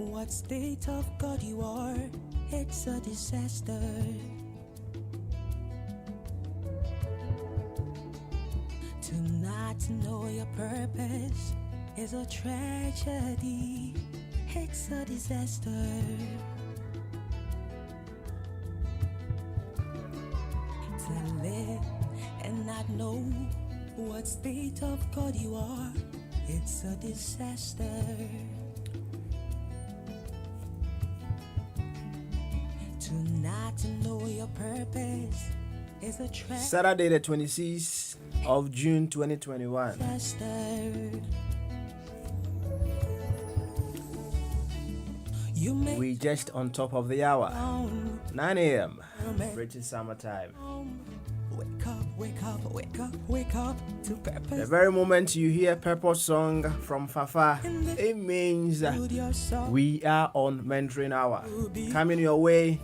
what state of God you are, it's a disaster. To not know your purpose is a tragedy, it's a disaster. To live and not know what state of God you are, it's a disaster. To not know your purpose is a tragedy. Saturday the 26th of June 2021. We just on top of the hour. 9 a.m. British summertime. Wake up, wake up, wake up, wake up to purpose. The very moment you hear Purpose song from Fafa, it means we are on Mentoring Hour. Coming your way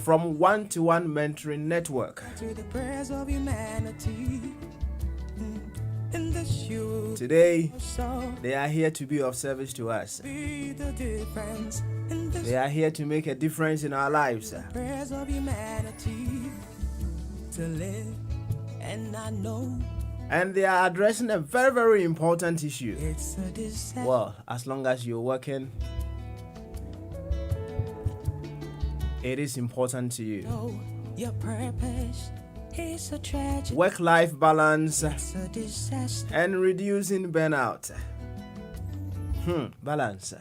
from One-to-One Mentoring Network. To the prayers of humanity. In the shoe. Today, they are here to be of service to us. Be the difference. They are here to make a difference in our lives. Prayers of humanity. To live and not know. And they are addressing a very, very important issue. It's a disaster. Well, as long as you're working, it is important to you. Know your purpose is a tragedy. Work-life balance It's a disaster. and reducing burnout. Balance.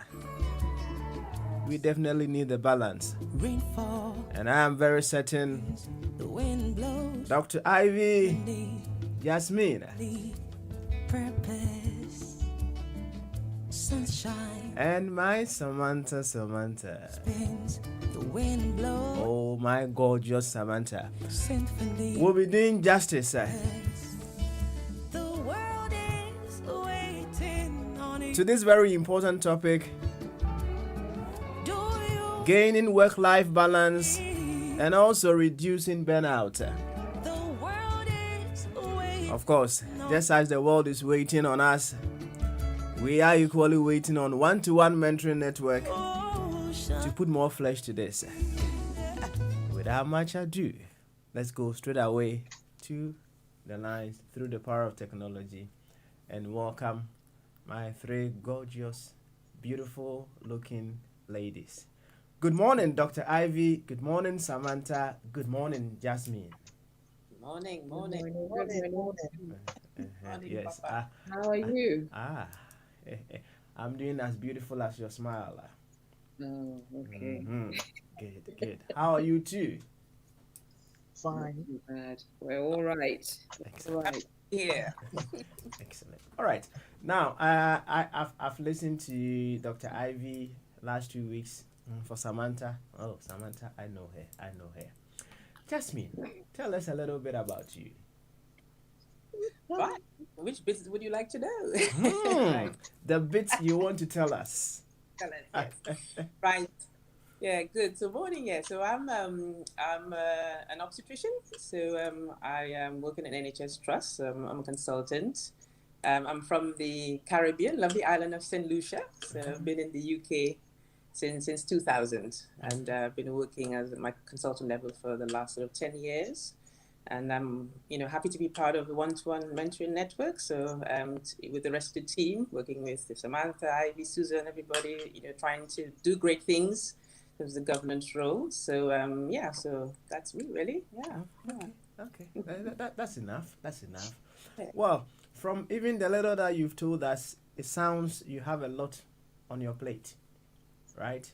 We definitely need the balance. Rainfall, And I am very certain the wind blows. Dr. Ivy, The Jasmine, purpose, sunshine and my Samantha. spins. The wind blows. Oh my gorgeous Samantha. Symphony. We'll be doing justice The world is waiting on you. to this very important topic, Do you gaining work-life balance and also reducing burnout. The world is waiting. Of course, just as the world is waiting on us, we are equally waiting on One-to-One Mentoring Network to put more flesh to this. Without much ado, let's go straight away to the lines through the power of technology and welcome my three gorgeous, beautiful looking ladies. Good morning, Dr. Ivy. Good morning, Samantha. Good morning, Jasmine. Morning. Yes. Papa. How are you? I'm doing as beautiful as your smile. Oh, okay. Good. How are you too? Fine. Not too bad. We're all right. Excellent. All right. Yeah. Excellent. All right. Now, I've listened to Dr. Ivy last 2 weeks for Samantha. Oh, Samantha, I know her. Jasmine, tell us a little bit about you. What? Which bits would you like to know? The bits you want to tell us. Yes. Right. Yeah, good. So morning, yeah. So I'm an obstetrician. So I am working at NHS Trust. I'm a consultant. I'm from the Caribbean, lovely island of St. Lucia. So I've been in the UK since 2000, and I've been working as my consultant level for the last sort of 10 years. And I'm, happy to be part of the One-to-One Mentoring Network. So with the rest of the team, working with Samantha, Ivy, Susan, everybody, trying to do great things. There's the governance role. So so that's me really. Yeah. Okay. That's enough. Well, from even the little that you've told us, it sounds you have a lot on your plate, right?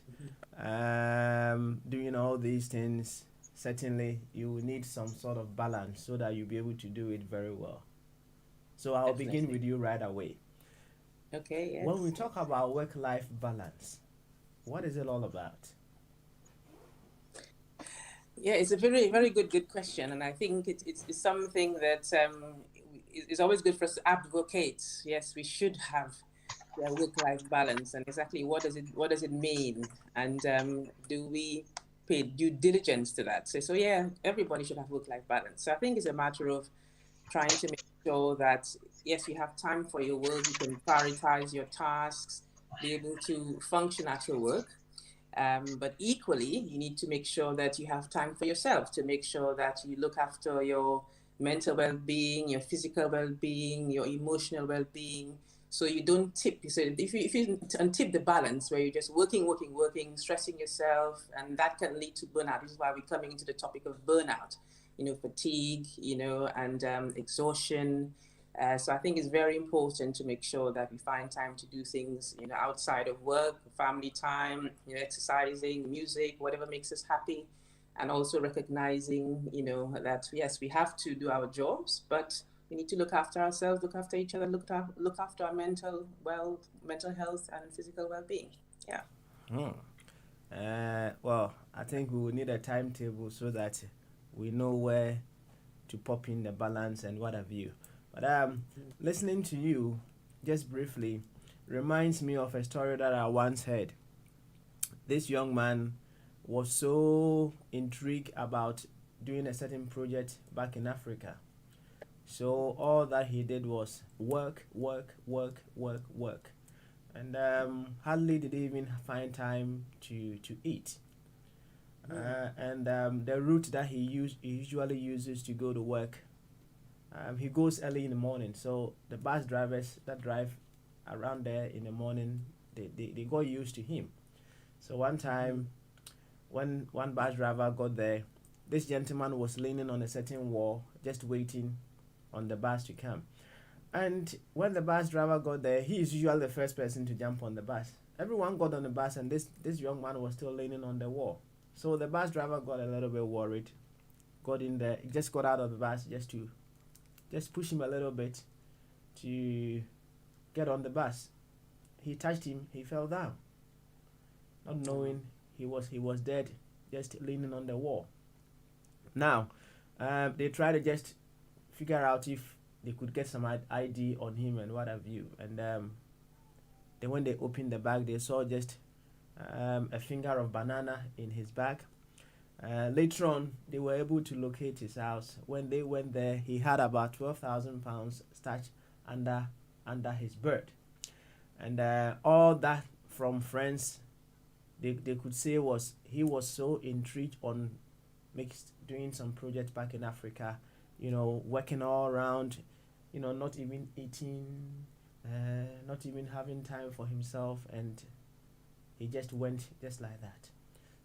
Doing all these things, certainly you will need some sort of balance so that you'll be able to do it very well. So I'll begin with you right away. Okay, yes. When we talk about work-life balance, what is it all about? Yeah, it's a very, very good question. And I think it's something that is always good for us to advocate. Yes, we should have a work-life balance. And exactly what does it mean? And do we pay due diligence to that? So yeah, everybody should have work-life balance. So I think it's a matter of trying to make sure that, yes, you have time for your work, you can prioritize your tasks, be able to function at your work. But equally, you need to make sure that you have time for yourself, to make sure that you look after your mental well-being, your physical well-being, your emotional well-being. So you don't tip. So if you untip the balance where you're just working, working, working, stressing yourself, and that can lead to burnout. This is why we're coming into the topic of burnout. Fatigue, and exhaustion. So I think it's very important to make sure that we find time to do things, outside of work, family time, exercising, music, whatever makes us happy, and also recognizing, that yes, we have to do our jobs, but we need to look after ourselves, look after each other, look after our mental health and physical well-being. Yeah. Hmm. Well, I think we will need a timetable so that we know where to pop in the balance and what have you. But listening to you just briefly reminds me of a story that I once heard. This young man was so intrigued about doing a certain project back in Africa. So all that he did was work, work, work, work, work. And hardly did he even find time to eat. And the route that he usually uses to go to work, he goes early in the morning. So the bus drivers that drive around there in the morning, they got used to him. So one time, when one bus driver got there, this gentleman was leaning on a certain wall, just waiting on the bus to come. And when the bus driver got there, he is usually the first person to jump on the bus. Everyone got on the bus, and this young man was still leaning on the wall. So the bus driver got a little bit worried, got in there, just got out of the bus just push him a little bit to get on the bus. He touched him, he fell down, not knowing he was dead, just leaning on the wall. Now, they try to just figure out if they could get some ID on him and what have you. And then when they opened the bag, they saw just a finger of banana in his bag. Later on, they were able to locate his house. When they went there, he had about 12,000 pounds stashed under his bed. And all that from friends, they could say was he was so intrigued on doing some project back in Africa, working all around, not even eating, not even having time for himself, and he just went just like that.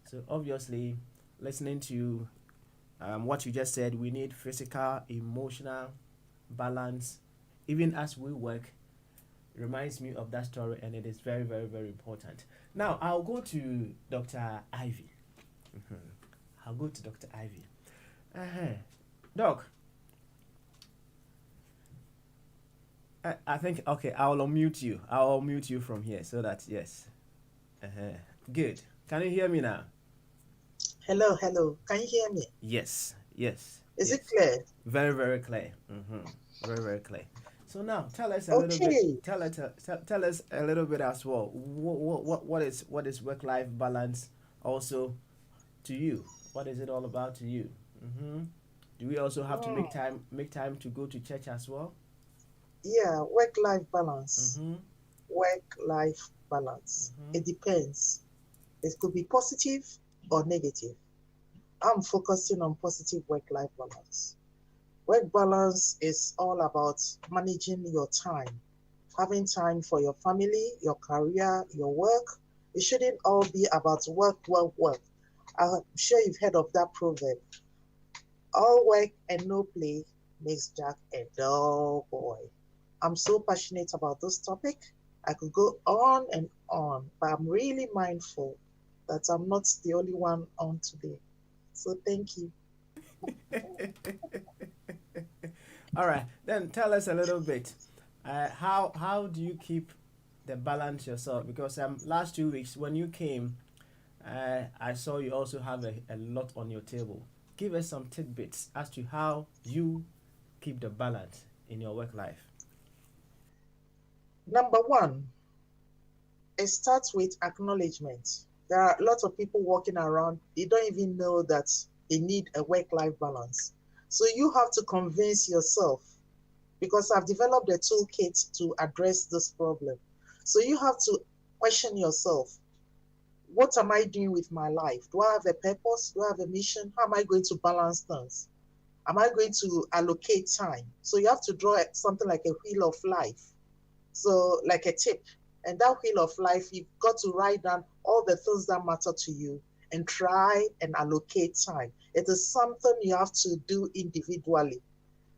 So obviously, listening to what you just said, we need physical, emotional balance, even as we work. It reminds me of that story, and it is very, very, very important. Now, I'll go to Dr. Ivy. I'll go to Dr. Ivy. Doc, I think, okay, I'll unmute you. I'll unmute you from here so that, yes. Good. Can you hear me now? Hello. Can you hear me? Yes. Is it clear? Very, very clear. Very, very clear. So now, tell us a little bit. Tell us a little bit as well. What is work-life balance also to you? What is it all about to you? Do we also have to make time to go to church as well? Yeah, work-life balance. Work-life balance. It depends. It could be positive or negative. I'm focusing on positive work-life balance. Work balance is all about managing your time, having time for your family, your career, your work. It shouldn't all be about work. I'm sure you've heard of that proverb. All work and no play makes Jack a dull boy. I'm so passionate about this topic. I could go on and on, but I'm really mindful that I'm not the only one on today. So thank you. All right, then tell us a little bit. How do you keep the balance yourself? Because last 2 weeks when you came, I saw you also have a lot on your table. Give us some tidbits as to how you keep the balance in your work life. Number one, it starts with acknowledgement. There are lots of people walking around, they don't even know that they need a work-life balance. So you have to convince yourself, because I've developed a toolkit to address this problem. So you have to question yourself. What am I doing with my life? Do I have a purpose? Do I have a mission? How am I going to balance things? Am I going to allocate time? So you have to draw something like a wheel of life. So like a tip. And that wheel of life, you've got to write down all the things that matter to you and try and allocate time. It is something you have to do individually.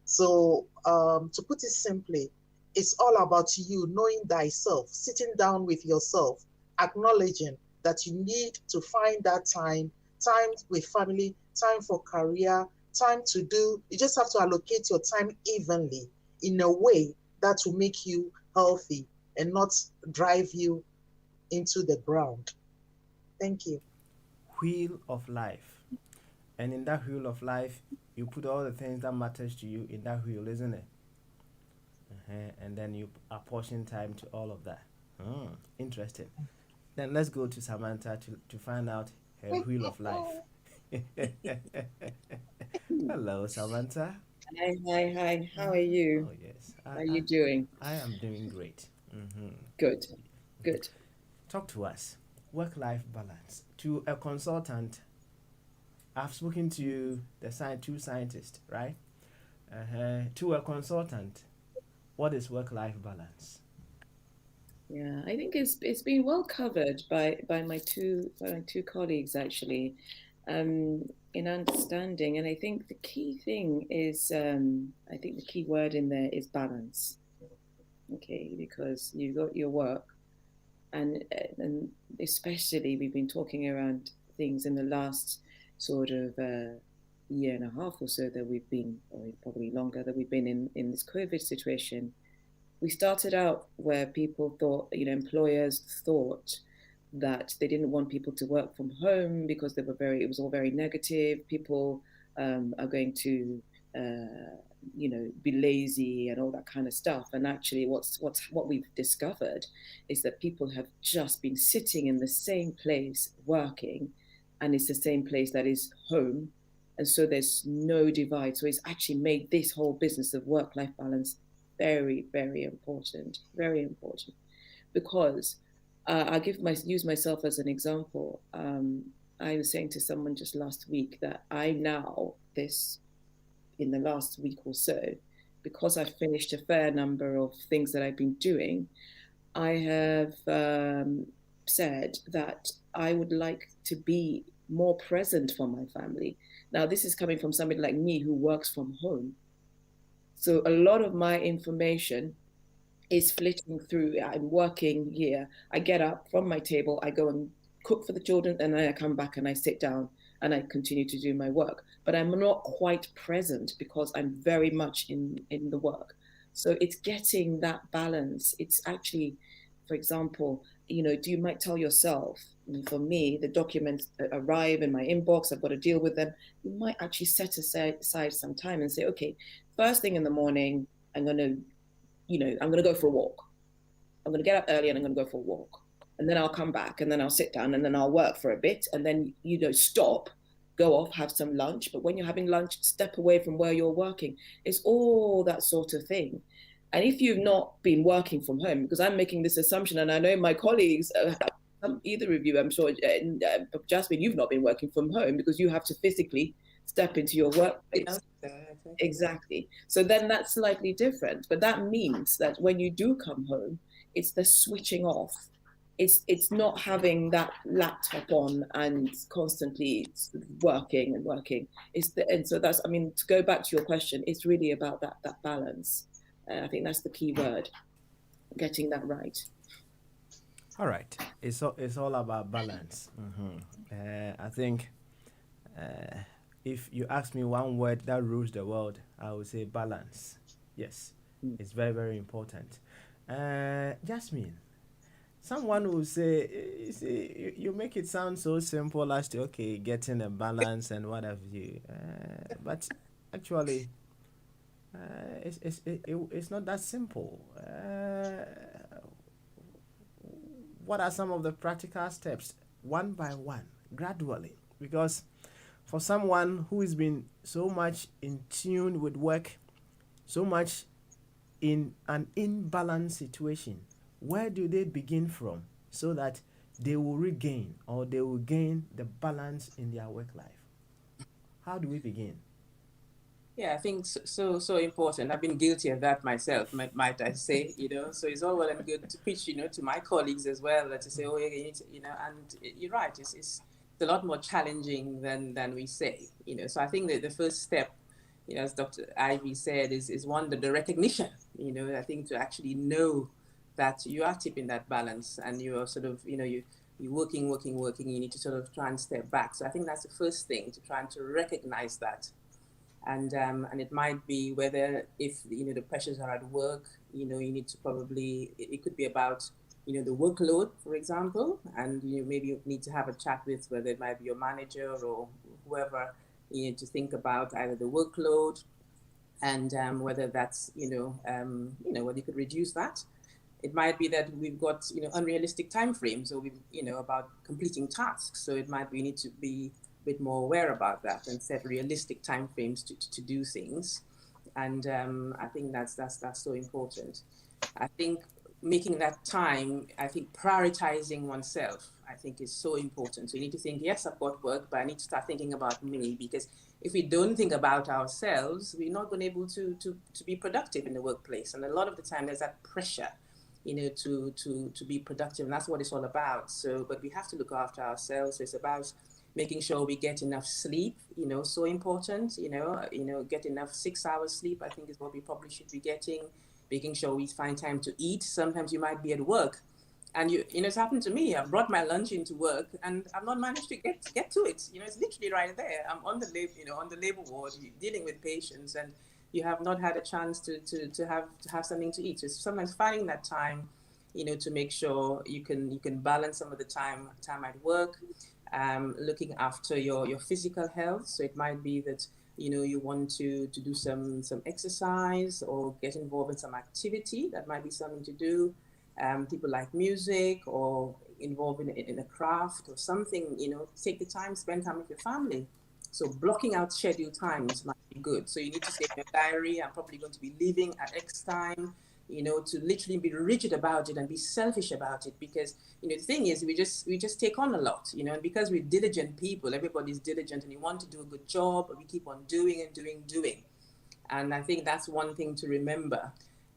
So to put it simply, it's all about you knowing thyself, sitting down with yourself, acknowledging that you need to find that time with family, time for career, time to do. You just have to allocate your time evenly in a way that will make you healthy and not drive you into the ground. Thank you. Wheel of life. And in that wheel of life, you put all the things that matters to you in that wheel, isn't it? And then you apportion time to all of that. Interesting. Then let's go to Samantha to find out her wheel of life. Hello, Samantha. Hi. How are you? Oh, yes. How are you doing? I am doing great. Good. Talk to us. Work-life balance. To a consultant, I've spoken to two scientists, right? To a consultant, what is work-life balance? Yeah, I think it's been well covered by my two colleagues actually, in understanding. And I think the key thing is, I think the key word in there is balance. Okay, because you've got your work, and especially we've been talking around things in the last sort of year and a half or so that we've been, or probably longer, that we've been in this COVID situation. We started out where people thought, employers thought that they didn't want people to work from home because it was all very negative. People are going to, be lazy and all that kind of stuff. And actually what we've discovered is that people have just been sitting in the same place working, and it's the same place that is home. And so there's no divide. So it's actually made this whole business of work-life balance very, very important, because I'll use myself as an example. I was saying to someone just last week that in the last week or so, because I've finished a fair number of things that I've been doing, I have said that I would like to be more present for my family. Now, this is coming from somebody like me who works from home. So a lot of my information is flitting through. I'm working here. I get up from my table, I go and cook for the children, and then I come back and I sit down and I continue to do my work. But I'm not quite present because I'm very much in the work. So it's getting that balance. It's actually, for example, you might tell yourself, for me, the documents arrive in my inbox, I've got to deal with them. You might actually set aside some time and say, okay, first thing in the morning, I'm going to go for a walk. I'm going to get up early and I'm going to go for a walk. And then I'll come back and then I'll sit down and then I'll work for a bit. And then, stop, go off, have some lunch. But when you're having lunch, step away from where you're working. It's all that sort of thing. And if you've not been working from home, because I'm making this assumption, and I know my colleagues, either of you, I'm sure, Jasmine, you've not been working from home because you have to physically step into your workplace. Exactly. So then that's slightly different. But that means that when you do come home, it's the switching off. It's not having that laptop on and constantly working. And so that's, to go back to your question, it's really about that balance. I think that's the key word, getting that right. All right. It's all about balance. I think if you ask me one word that rules the world, I would say balance. Yes, it's very, very important. Jasmine, someone will say, you make it sound so simple as to, okay, getting a balance and what have you. But actually, it's not that simple. What are some of the practical steps, one by one, gradually? Because for someone who has been so much in tune with work, so much in an imbalanced situation, where do they begin from? so that they will regain or they will gain the balance in their work life? How do we begin? Yeah, I think so important. I've been guilty of that myself, might I say, So it's all well and good to preach, to my colleagues as well, that to say, oh, yeah, you need to, and you're right, it's a lot more challenging than we say, So I think that the first step, as Dr. Ivy said, is one, the recognition, I think to actually know that you are tipping that balance and you're sort of, you're working, you need to sort of try and step back. So I think that's the first thing, to try and to recognize that. And it might be whether if the pressures are at work, you need to probably, it could be about the workload, for example, and maybe you need to have a chat with whether it might be your manager or whoever. You need to think about either the workload and whether that's whether you could reduce that. It might be that we've got unrealistic timeframes, or we about completing tasks. So it might be we need to be bit more aware about that and set realistic timeframes to do things. And I think that's so important. I think making that time, I think prioritizing oneself, I think is so important. So you need to think, yes, I've got work, but I need to start thinking about me, because if we don't think about ourselves, we're not going to be able to be productive in the workplace. And a lot of the time there's that pressure, to be productive, and that's what it's all about. So, but we have to look after ourselves. So it's about making sure we get enough sleep, so important, get enough 6 hours sleep, I think is what we probably should be getting, making sure we find time to eat. Sometimes you might be at work and it's happened to me. I've brought my lunch into work and I've not managed to get to it. It's literally right there. I'm on the labor ward, dealing with patients, and you have not had a chance to have something to eat. So sometimes finding that time, to make sure you can balance some of the time at work. Looking after your physical health. So it might be that you want to do some exercise or get involved in some activity. That might be something to do. People like music or involved in a craft or something. Take the time, spend time with your family. So blocking out scheduled times might be good. So you need to say in your diary, I'm probably going to be leaving at X time. To literally be rigid about it and be selfish about it, because the thing is we just take on a lot, and because we're diligent people, everybody's diligent and you want to do a good job, but we keep on doing, and I think that's one thing to remember.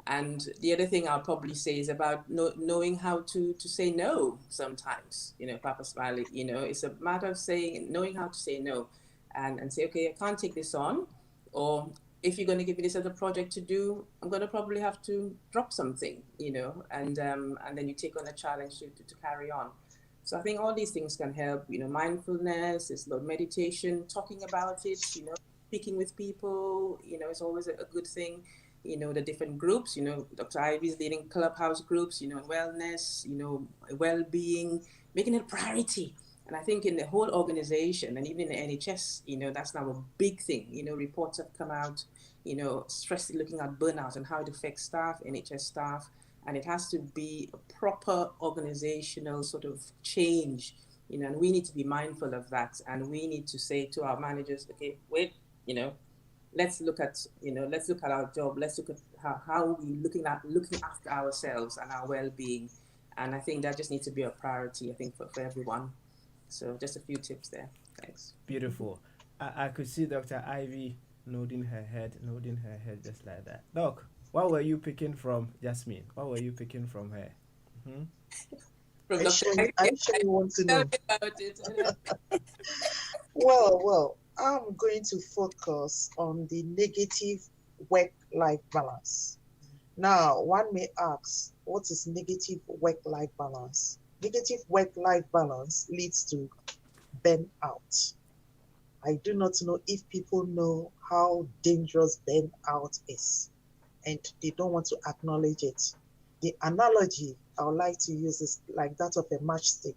And the other thing I'll probably say is about knowing how to say no sometimes, Papa Smiley, it's a matter of knowing how to say no and say, okay, I can't take this on, or if you're going to give me this as a project to do, I'm going to probably have to drop something, and then you take on a challenge to carry on. So I think all these things can help, mindfulness, it's about meditation, talking about it, speaking with people, it's always a good thing, the different groups, Dr. Ivy's leading clubhouse groups, wellness, well-being, making it a priority. And I think in the whole organization and even in the NHS, that's now a big thing. Reports have come out, looking at burnout and how it affects staff, NHS staff. And it has to be a proper organizational sort of change, and we need to be mindful of that. And we need to say to our managers, okay, wait, let's look at our job. Let's look at how we looking after ourselves and our well-being. And I think that just needs to be a priority, I think, for everyone. So just a few tips there. Thanks. Beautiful. I could see Dr. Ivy nodding her head just like that. Doc, what were you picking from Jasmine? What were you picking from her? From I sure you want to know. About it. Well, I'm going to focus on the negative work-life balance. Now, one may ask, what is negative work-life balance? Negative work-life balance leads to burnout. I do not know if people know how dangerous burnout is, and they don't want to acknowledge it. The analogy I would like to use is like that of a matchstick.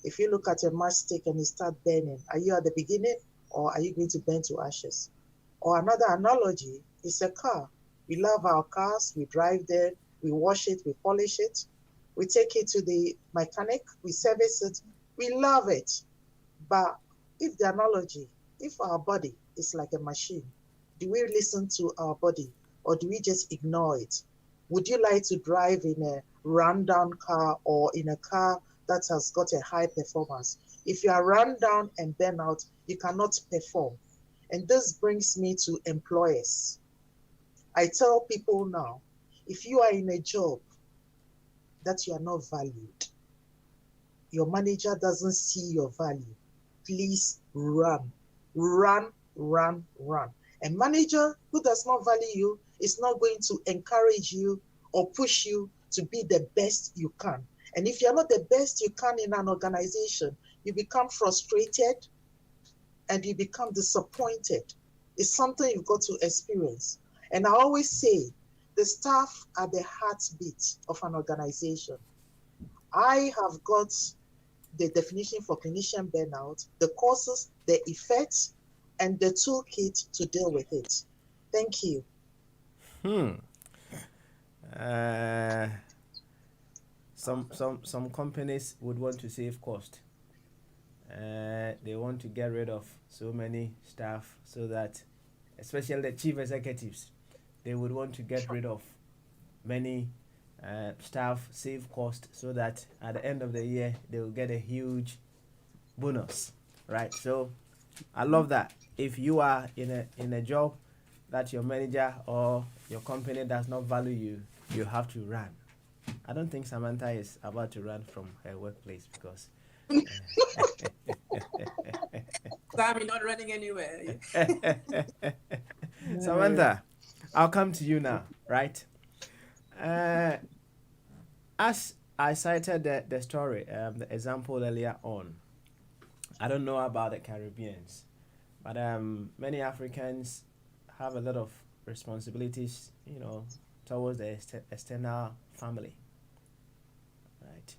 If you look at a matchstick and it starts burning, are you at the beginning or are you going to burn to ashes? Or another analogy is a car. We love our cars, we drive them, we wash it, we polish it, we take it to the mechanic, we service it, we love it. But if the analogy, if our body is like a machine, do we listen to our body or do we just ignore it? Would you like to drive in run down car or in a car that has got a high performance. If you are run down and burn out, you cannot perform. And this brings me to employers. I tell people now, if you are in a job that you are not valued, your manager doesn't see your value, please run, run, run, run. A manager who does not value you is not going to encourage you or push you to be the best you can. And if you're not the best you can in an organization, you become frustrated and you become disappointed. It's something you've got to experience. And I always say, the staff are the heartbeat of an organization. I have got the definition for clinician burnout, the causes, the effects, and the toolkit to deal with it. Thank you. Some companies would want to save cost. They want to get rid of so many staff so that, especially the chief executives, they would want to get rid of many staff, save cost, so that at the end of the year they will get a huge bonus, right? So I love that. If you are in a job that your manager or your company does not value you, you have to run. I don't think Samantha is about to run from her workplace because Sammy not running anywhere. Samantha, I'll come to you now, right? As I cited the story, the example earlier on, I don't know about the Caribbeans, but many Africans have a lot of responsibilities, towards the external family, right?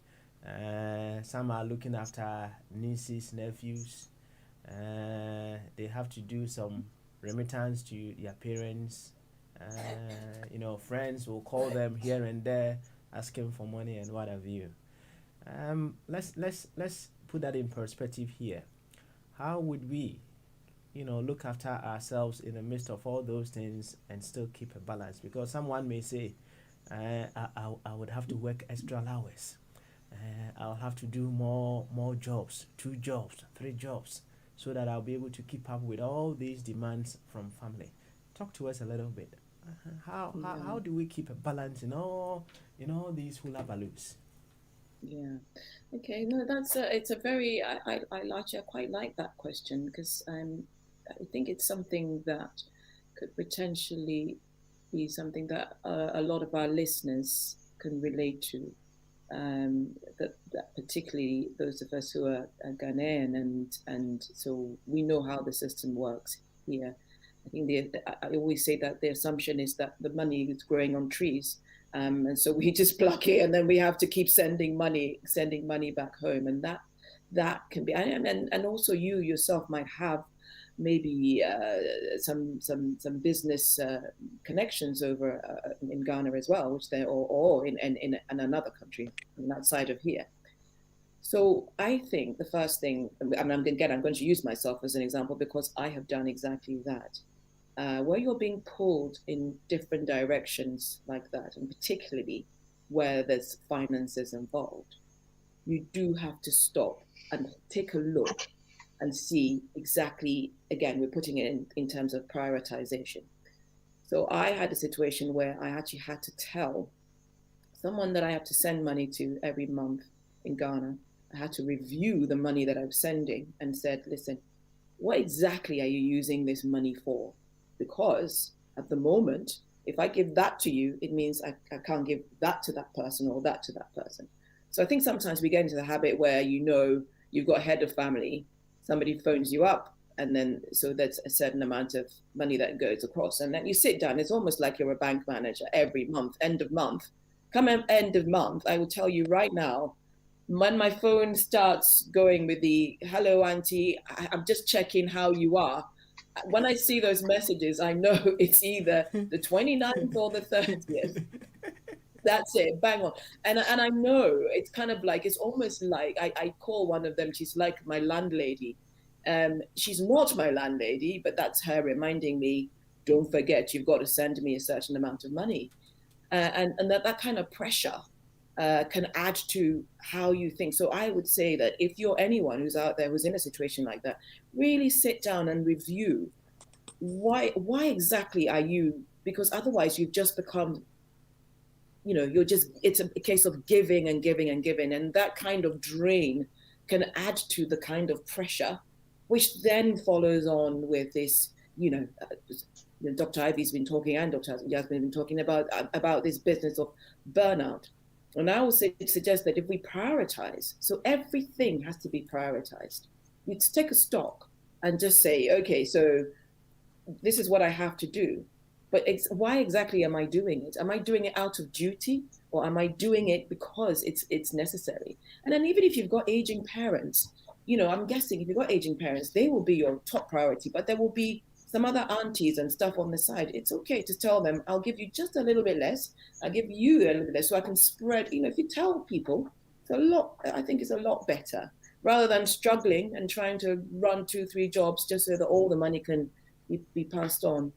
Some are looking after nieces, nephews. They have to do some remittance to their parents. Friends will call them here and there, asking for money and what have you. Let's put that in perspective here. How would we, look after ourselves in the midst of all those things and still keep a balance? Because someone may say, I would have to work extra hours. I'll have to do more jobs, 2 jobs, 3 jobs, so that I'll be able to keep up with all these demands from family. Talk to us a little bit. How do we keep a balance in all these hula baloos? Yeah. Okay. No, it's a very I quite like that question, because I think it's something that could potentially be something that a lot of our listeners can relate to. That particularly those of us who are Ghanaian, and so we know how the system works here. I think I always say that the assumption is that the money is growing on trees, and so we just pluck it, and then we have to keep sending money back home, and that can be, and also you yourself might have maybe some business connections over in Ghana as well, which they or in another country outside of here. So I think the first thing, I'm going to use myself as an example because I have done exactly that. Where you're being pulled in different directions like that, and particularly where there's finances involved, you do have to stop and take a look and see exactly, again, we're putting it in terms of prioritization. So I had a situation where I actually had to tell someone that I have to send money to every month in Ghana. I had to review the money that I'm sending and said, listen, what exactly are you using this money for? Because at the moment, if I give that to you, it means I can't give that to that person or that to that person. So I think sometimes we get into the habit where you've got a head of family, somebody phones you up, and then so there's a certain amount of money that goes across. And then you sit down, it's almost like you're a bank manager every month, end of month. Come end of month, I will tell you right now, when my phone starts going with the, hello, auntie, I'm just checking how you are. When I see those messages, I know it's either the 29th or the 30th. That's it, bang on. And I know it's kind of like, it's almost like I call one of them, she's like my landlady. She's not my landlady, but that's her reminding me, don't forget, you've got to send me a certain amount of money. And that kind of pressure can add to how you think. So I would say that if you're anyone who's out there who's in a situation like that, really sit down and review why exactly are you, because otherwise you've just become, it's a case of giving and giving and giving, and that kind of drain can add to the kind of pressure, which then follows on with this, Dr. Ivy's been talking and Dr. Yasmin been talking about this business of burnout. And I would suggest that if we prioritize, so everything has to be prioritized. You take a stock and just say, okay, so this is what I have to do. But why exactly am I doing it? Am I doing it out of duty, or am I doing it because it's necessary? And then even if you've got aging parents, I'm guessing if you've got aging parents, they will be your top priority, but there will be some other aunties and stuff on the side. It's okay to tell them, I'll give you just a little bit less. I'll give you a little bit less so I can spread, if you tell people, I think it's a lot better rather than struggling and trying to run 2-3 jobs just so that all the money can be passed on.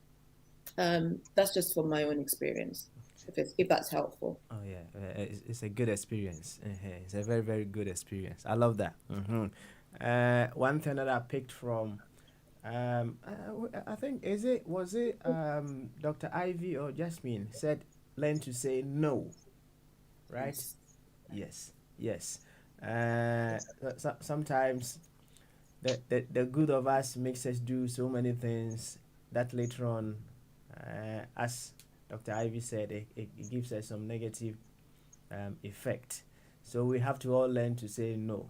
That's just from my own experience, if that's helpful. Oh yeah, it's a good experience. It's a very, very good experience. I love that. One thing that I picked from, I think was it Dr. Ivy or Jasmine said, learn to say no, right? Yes. Sometimes the good of us makes us do so many things that later on, as Dr. Ivy said, it gives us some negative effect. So we have to all learn to say no.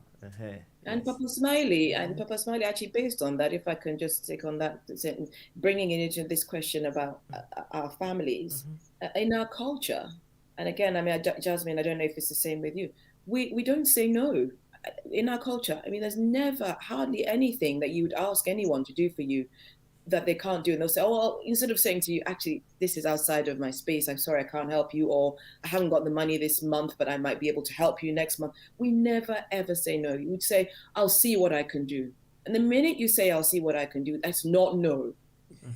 And Papa Smiley, actually based on that, if I can just take on that, bringing it into this question about our families, in our culture, and again, I mean, Jasmine, I don't know if it's the same with you, we don't say no. In our culture, I mean, there's never hardly anything that you would ask anyone to do for you that they can't do, and they'll say, oh, well, instead of saying to you, actually, this is outside of my space, I'm sorry, I can't help you, or I haven't got the money this month, but I might be able to help you next month. We never ever say no. You would say, I'll see what I can do. And the minute you say, I'll see what I can do, that's not no.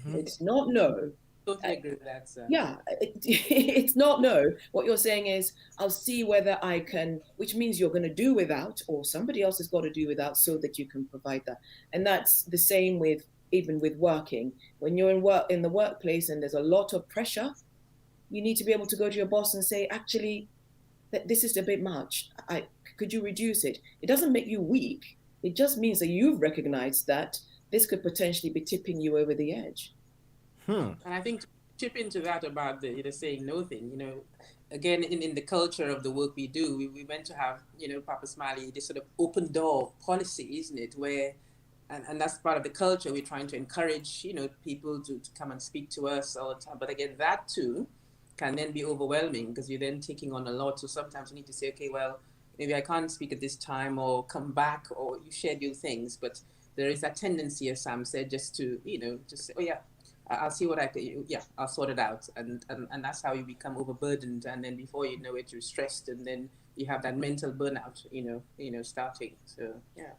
It's not no. Totally agree with that, sir. Yeah, it's not no. What you're saying is, I'll see whether I can, which means you're going to do without, or somebody else has got to do without, so that you can provide that. And that's the same with even with working. When you're in the workplace and there's a lot of pressure, you need to be able to go to your boss and say, actually, this is a bit much. Could you reduce it? It doesn't make you weak. It just means that you've recognized that this could potentially be tipping you over the edge. And I think to chip into that about the saying no thing, again, in the culture of the work we do, we meant to have, Papa Smiley, this sort of open door policy, isn't it? Where and that's part of the culture. We're trying to encourage, people to come and speak to us all the time. But again, that too can then be overwhelming because you're then taking on a lot. So sometimes you need to say, okay, well, maybe I can't speak at this time, or come back, or you schedule things. But there is that tendency, as Sam said, just to, just say, oh yeah, I'll see what I can, I'll sort it out. And that's how you become overburdened. And then before you know it, you're stressed. And then you have that mental burnout, starting. So, yeah.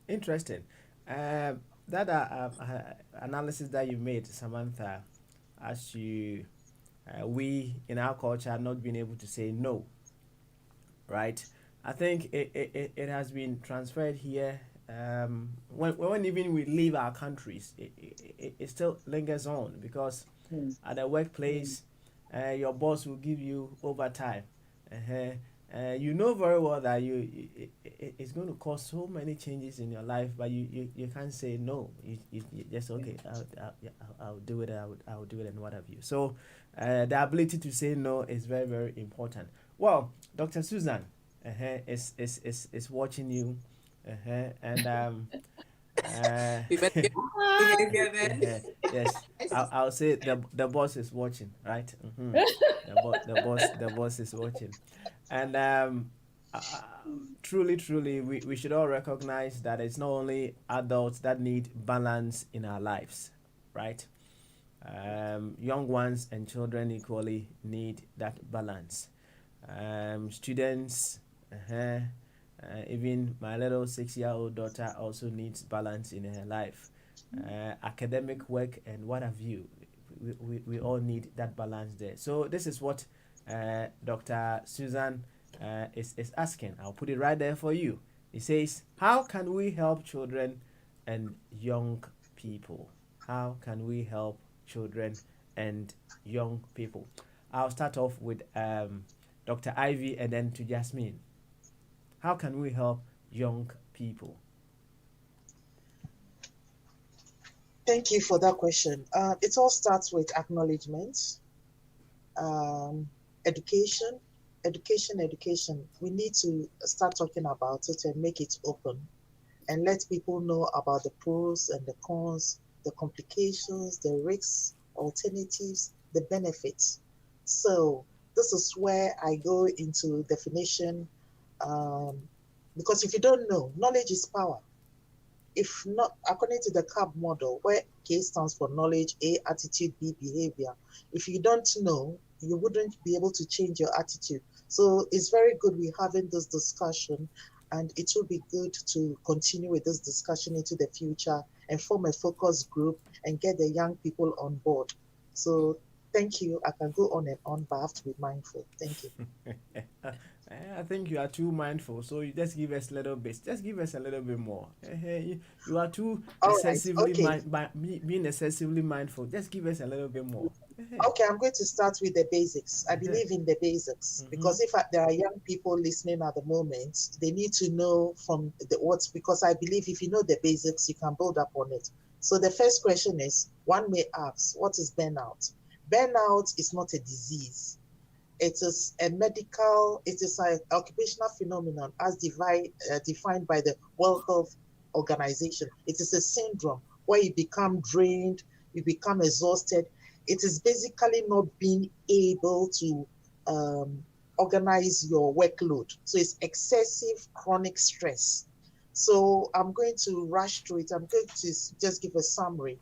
Interesting. That analysis that you made, Samantha, as we in our culture are not being able to say no, right? I think it has been transferred here. When even we leave our countries, it still lingers on, because at the workplace, your boss will give you overtime. You know very well that it's going to cause so many changes in your life, but you can't say no. You just, okay, I'll do it. I'll do it, and what have you. So the ability to say no is very, very important. Well, Dr. Susan is watching you, and yes, I'll say the boss is watching, right? The boss is watching, and truly, we should all recognize that it's not only adults that need balance in our lives, right? Young ones and children equally need that balance. Students, even my little 6-year-old daughter also needs balance in her life. Academic work and what have you. We all need that balance there. So this is what Dr. Susan is asking. I'll put it right there for you. It says, how can we help children and young people? How can we help children and young people? I'll start off with Dr. Ivy and then to Jasmine. How can we help young people? Thank you for that question. It all starts with acknowledgement, education. We need to start talking about it and make it open and let people know about the pros and the cons, the complications, the risks, alternatives, the benefits. So this is where I go into definition, because if you don't know, knowledge is power. If not, according to the CAB model, where K stands for knowledge, A, attitude, B, behavior, if you don't know, you wouldn't be able to change your attitude. So it's very good we're having this discussion, and it will be good to continue with this discussion into the future and form a focus group and get the young people on board. So thank you. I can go on and on, but I have to be mindful. Thank you. I think you are too mindful, so you just give us a little bit. Just give us a little bit more. You are too All right. excessively Okay. being excessively mindful. Just give us a little bit more. Okay, I'm going to start with the basics. I believe in the basics because if there are young people listening at the moment, they need to know from the what's, because I believe if you know the basics, you can build up on it. So the first question is, one may ask, what is burnout? Burnout is not a disease. It is a medical, it is an occupational phenomenon as defined by the World Health Organization. It is a syndrome where you become drained, you become exhausted. It is basically not being able to organize your workload. So it's excessive chronic stress. So I'm going to rush through it. I'm going to just give a summary.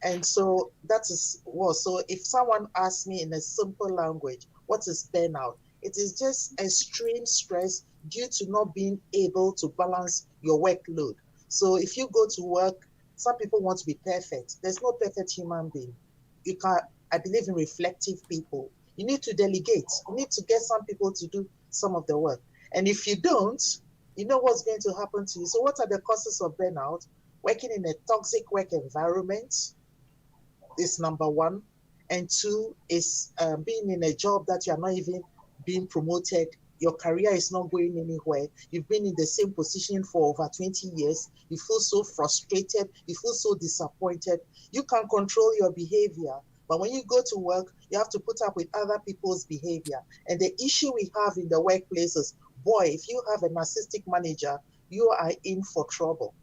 And so that is what. So if someone asks me in a simple language, what is burnout? It is just extreme stress due to not being able to balance your workload. So if you go to work, some people want to be perfect. There's no perfect human being. You can't. I believe in reflective people. You need to delegate. You need to get some people to do some of the work. And if you don't, you know what's going to happen to you. So what are the causes of burnout? Working in a toxic work environment is number one. And two is being in a job that you are not even being promoted. Your career is not going anywhere. You've been in the same position for over 20 years. You feel so frustrated. You feel so disappointed. You can control your behavior. But when you go to work, you have to put up with other people's behavior. And the issue we have in the workplace is, boy, if you have a narcissistic manager, you are in for trouble.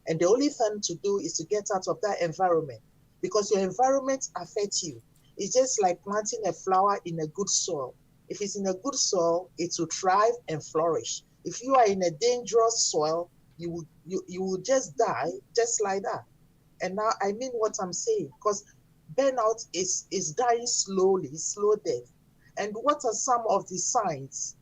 And the only thing to do is to get out of that environment, because your environment affects you. It's just like planting a flower in a good soil. If it's in a good soil, it will thrive and flourish. If you are in a dangerous soil, you will just die just like that. And now I mean what I'm saying, because burnout is dying slowly, slow death. And what are some of the signs?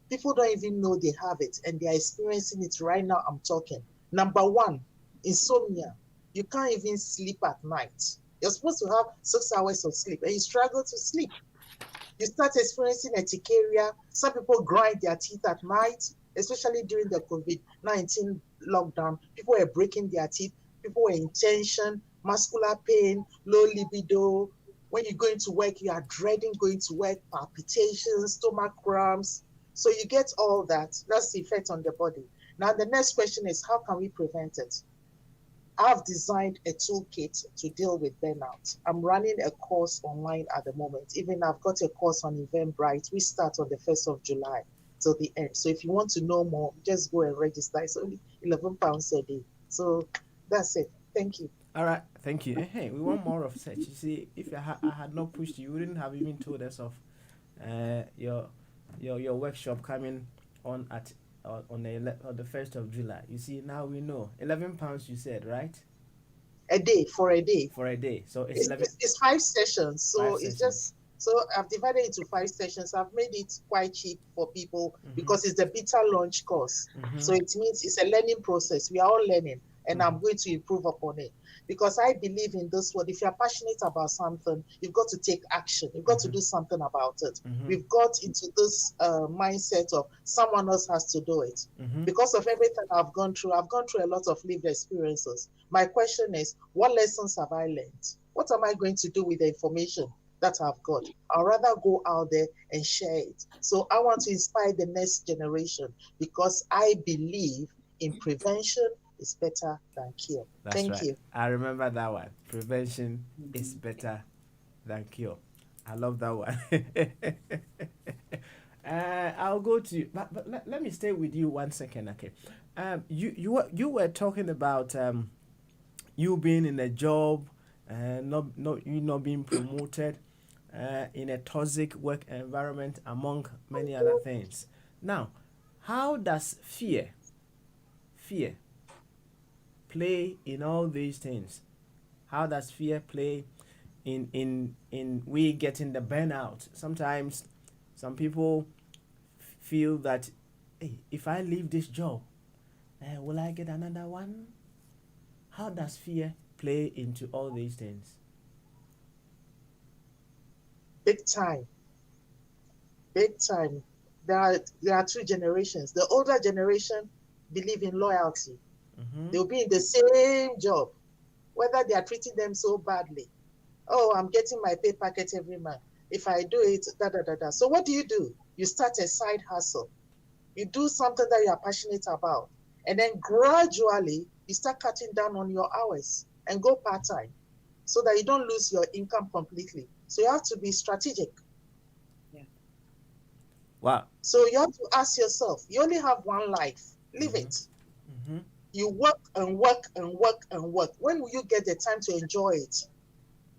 People don't even know they have it, and they are experiencing it right now. I'm talking. Number one, insomnia. You can't even sleep at night. You're supposed to have 6 hours of sleep, and you struggle to sleep. You start experiencing urticaria. Some people grind their teeth at night, especially during the COVID-19 lockdown. People were breaking their teeth. People were in tension, muscular pain, low libido. When you go into work, you are dreading going to work, palpitations, stomach cramps. So you get all that. That's the effect on the body. Now, the next question is, how can we prevent it? I've designed a toolkit to deal with burnout. I'm running a course online at the moment. Even I've got a course on Eventbrite. We start on the 1st of July till the end. So if you want to know more, just go and register. It's only £11 a day. So that's it. Thank you. All right, thank you. Hey, we want more of such. You see, if I had not pushed you, you wouldn't have even told us of your workshop coming on at on the 1st of July. You see, now we know. £11 you said, right? A day, for a day. For a day. So it's 11. It's 5 sessions. So Five it's sessions. just, so I've divided it into 5 sessions. I've made it quite cheap for people because it's the beta launch course. So it means it's a learning process. We are all learning. and I'm going to improve upon it. Because I believe in this word. If you're passionate about something, you've got to take action. You've got to do something about it. We've got into this mindset of someone else has to do it. Because of everything I've gone through a lot of lived experiences. My question is, what lessons have I learned? What am I going to do with the information that I've got? I'd rather go out there and share it. So I want to inspire the next generation because I believe in prevention is better than cure. Thank you. I remember that one. Prevention is better than cure. I love that one. I'll go to you, but let me stay with you 1 second, okay? You were talking about you being in a job, you not being promoted, in a toxic work environment, among many other things. Now, how does fear play in all these things? How does fear play in we getting the burnout? Sometimes some people feel that, hey, if I leave this job, will I get another one? How does fear play into all these things? Big time. There are two generations. The older generation believe in loyalty. They'll be in the same job, whether they are treating them so badly. Oh, I'm getting my pay packet every month. If I do it, da. So what do? You start a side hustle. You do something that you are passionate about. And then gradually, you start cutting down on your hours and go part-time so that you don't lose your income completely. So you have to be strategic. Yeah. Wow. So you have to ask yourself, you only have one life. Live it. You work and work and work and work. When will you get the time to enjoy it?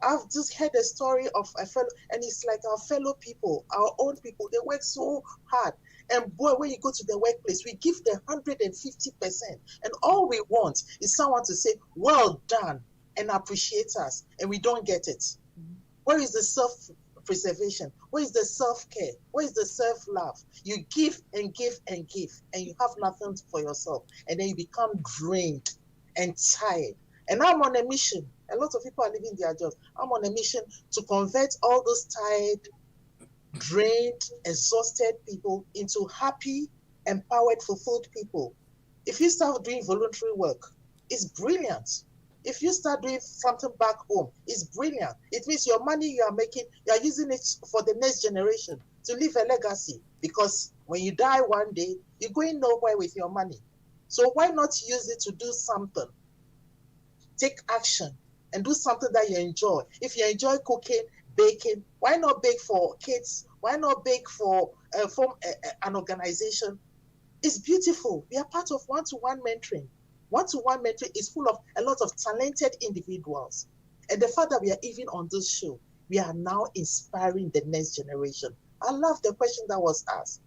I've just heard a story of a fellow, and it's like our fellow people, our own people, they work so hard. And boy, when you go to the workplace, we give the 150%. And all we want is someone to say, well done, and appreciate us. And we don't get it. Where is the self-preservation? Where is the self-care? Where is the self-love? You give and give and give, and you have nothing for yourself. And then you become drained and tired. And I'm on a mission. A lot of people are leaving their jobs. I'm on a mission to convert all those tired, drained, exhausted people into happy, empowered, fulfilled people. If you start doing voluntary work, it's brilliant. If you start doing something back home, it's brilliant. It means your money you are making, you are using it for the next generation to leave a legacy. Because when you die one day, you're going nowhere with your money. So why not use it to do something? Take action and do something that you enjoy. If you enjoy cooking, baking, why not bake for kids? Why not bake for an organization? It's beautiful. We are part of one-to-one mentoring. One-to-one mentoring is full of a lot of talented individuals. And the fact that we are even on this show, we are now inspiring the next generation. I love the question that was asked.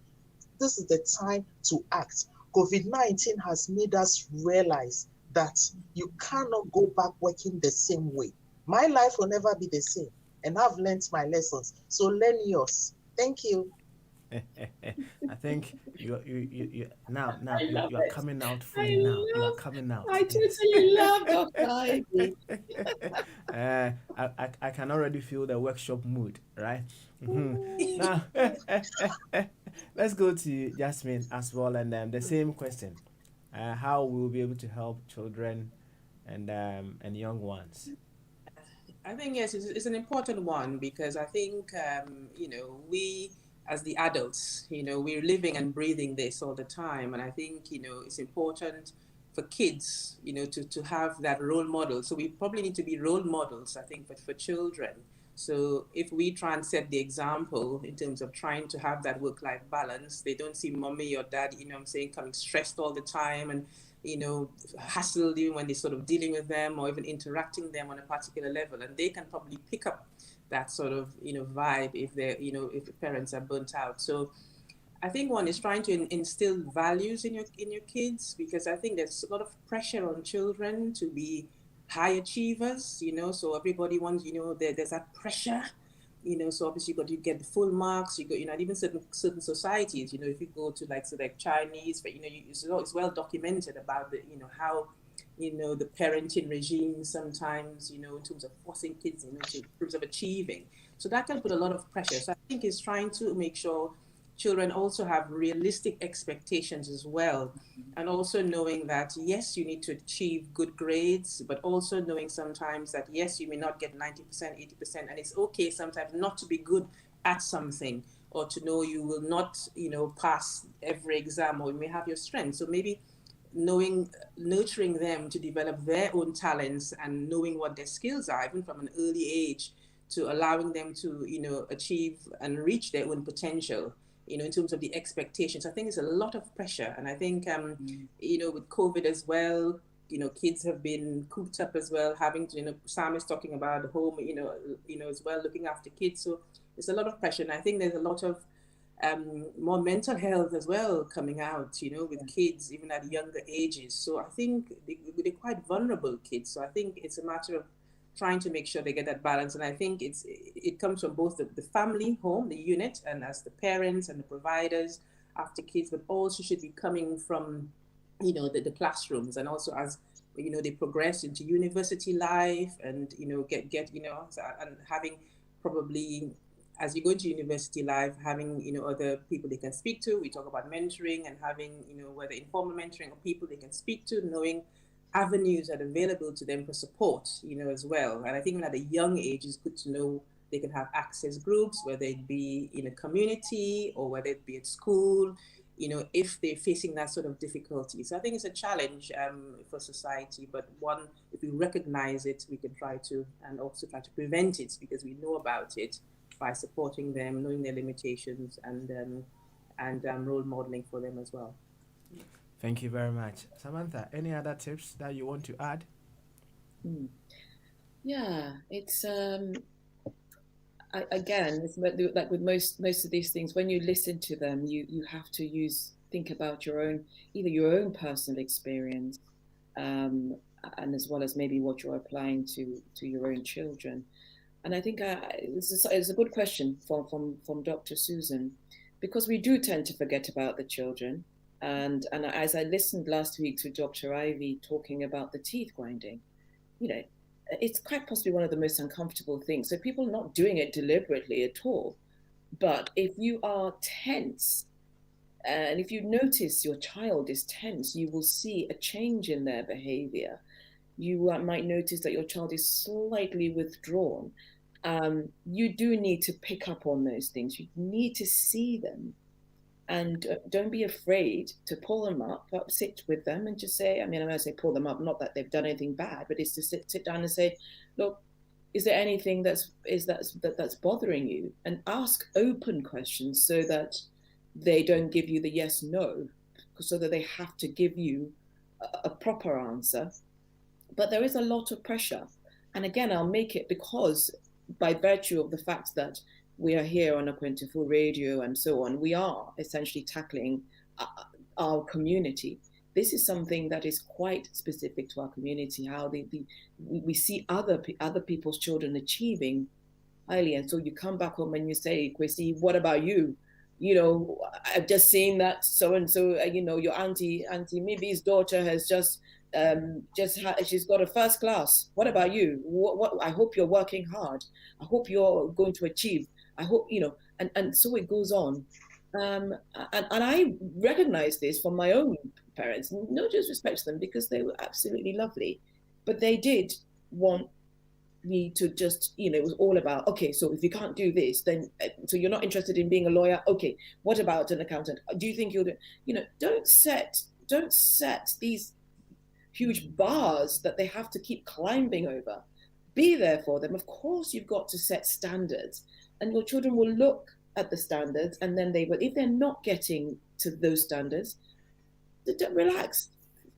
This is the time to act. COVID-19 has made us realize that you cannot go back working the same way. My life will never be the same, and I've learned my lessons. So learn yours. Thank you. I think you now you are coming out fully now. You are coming out. I totally love Dr. Ivy. I can already feel the workshop mood, right? Now, let's go to Jasmine as well, and the same question: how we will be able to help children and young ones. I think yes, it's an important one because I think we as the adults, we're living and breathing this all the time, and I think it's important for kids, to have that role model. So we probably need to be role models, I think, for children. So if we try and set the example in terms of trying to have that work-life balance, they don't see mommy or dad, coming stressed all the time and hassle you when they're sort of dealing with them or even interacting them on a particular level, and they can probably pick up that sort of vibe if they're if the parents are burnt out. So I think one is trying to instill values in your kids, because I think there's a lot of pressure on children to be high achievers, so everybody wants, there's that pressure, so obviously you get the full marks, you got, even certain societies, if you go to like Chinese, but it's well documented about the, how the parenting regime sometimes, in terms of forcing kids, in terms of achieving. So that can put a lot of pressure. So I think it's trying to make sure children also have realistic expectations as well. And also knowing that, yes, you need to achieve good grades, but also knowing sometimes that, yes, you may not get 90%, 80%, and it's okay sometimes not to be good at something, or to know you will not, pass every exam, or you may have your strengths. So maybe nurturing them to develop their own talents and knowing what their skills are, even from an early age, to allowing them to, achieve and reach their own potential, in terms of the expectations. I think it's a lot of pressure. And I think, with COVID as well, kids have been cooped up as well, having to, Sam is talking about home, as well, looking after kids. So it's a lot of pressure. And I think there's a lot of more mental health as well coming out, with kids, even at younger ages. So I think they're quite vulnerable kids. So I think it's a matter of trying to make sure they get that balance. And I think it comes from both the family, home, the unit, and as the parents and the providers after kids, but also should be coming from, the classrooms, and also as, they progress into university life and, get, and having probably, as you go into university life, having, other people they can speak to. We talk about mentoring and having, whether informal mentoring or people they can speak to, knowing avenues that are available to them for support, as well. And I think at a young age, it's good to know they can have access groups, whether it be in a community or whether it be at school, if they're facing that sort of difficulty. So I think it's a challenge for society, but one, if we recognize it, we can try to, and also try to prevent it, because we know about it, by supporting them, knowing their limitations, and role modeling for them as well. Thank you very much. Samantha, any other tips that you want to add? Yeah, it's again, it's like with most of these things, when you listen to them, you have to think about your own personal experience, and as well as maybe what you're applying to your own children. And I think it's a good question from Dr. Susan, because we do tend to forget about the children. And as I listened last week to Dr. Ivy talking about the teeth grinding, it's quite possibly one of the most uncomfortable things. So people are not doing it deliberately at all. But if you are tense, and if you notice your child is tense, you will see a change in their behavior. You might notice that your child is slightly withdrawn. You do need to pick up on those things. You need to see them. And don't be afraid to pull them up, sit with them and just say, when I say pull them up, not that they've done anything bad, but it's to sit down and say, look, is there anything that's bothering you? And ask open questions, so that they don't give you the yes, no, so that they have to give you a proper answer. But there is a lot of pressure. And again, I'll make it because by virtue of the fact that we are here on Aquinta Radio and so on, we are essentially tackling our community. This is something that is quite specific to our community, how we see other people's children achieving highly. And so you come back home and you say, Chrissy, what about you? I've just seen that so-and-so, your auntie Mibi's daughter has she's got a first class. What about you? What I hope you're working hard. I hope you're going to achieve. I hope, and so it goes on. And I recognize this from my own parents. No disrespect to them, because they were absolutely lovely. But they did want me to just, it was all about, okay, so if you can't do this, then, so you're not interested in being a lawyer? Okay, what about an accountant? Do you think you'll do, don't set these huge bars that they have to keep climbing over. Be there for them. Of course, you've got to set standards, and your children will look at the standards, and then they will, if they're not getting to those standards, relax.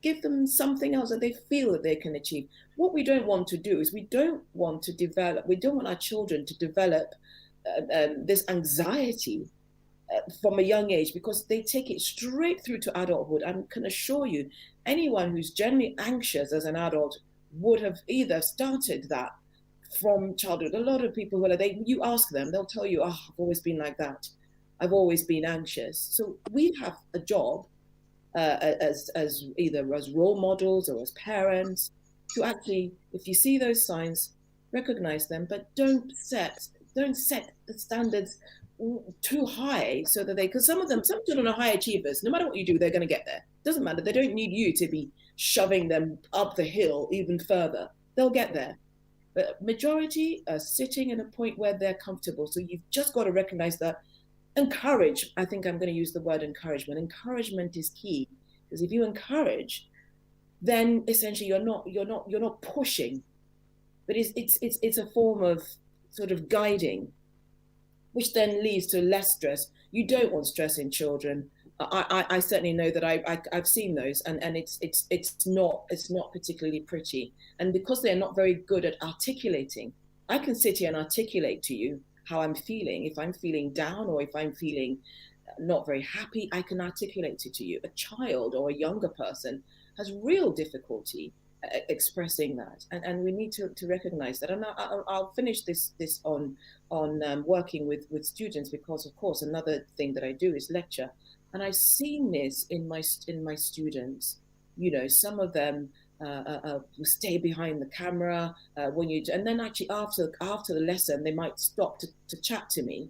Give them something else that they feel that they can achieve. What we don't want to do is we don't want our children to develop this anxiety from a young age, because they take it straight through to adulthood. I can assure you, anyone who's generally anxious as an adult would have either started that from childhood. A lot of people you ask them, they'll tell you, I've always been like that. I've always been anxious. So we have a job as either as role models or as parents, to actually, if you see those signs, recognize them, but don't set the standards too high so that they, because some children are high achievers. No matter what you do, they're going to get there. Doesn't matter. They don't need you to be shoving them up the hill even further. They'll get there. But majority are sitting at a point where they're comfortable. So you've just got to recognize that. Encourage. I think I'm going to use the word encouragement. Encouragement is key, because if you encourage, then essentially you're not pushing, but it's a form of sort of guiding, which then leads to less stress. You don't want stress in children. I certainly know that I've seen those, and it's not particularly pretty. And because they're not very good at articulating, I can sit here and articulate to you how I'm feeling. If I'm feeling down or if I'm feeling not very happy, I can articulate it to you. A child or a younger person has real difficulty expressing that, and we need to recognize that. And I'll finish this on working with students, because of course another thing that I do is lecture, and I've seen this in my students. You know, some of them stay behind the camera and then actually after the lesson they might stop to chat to me,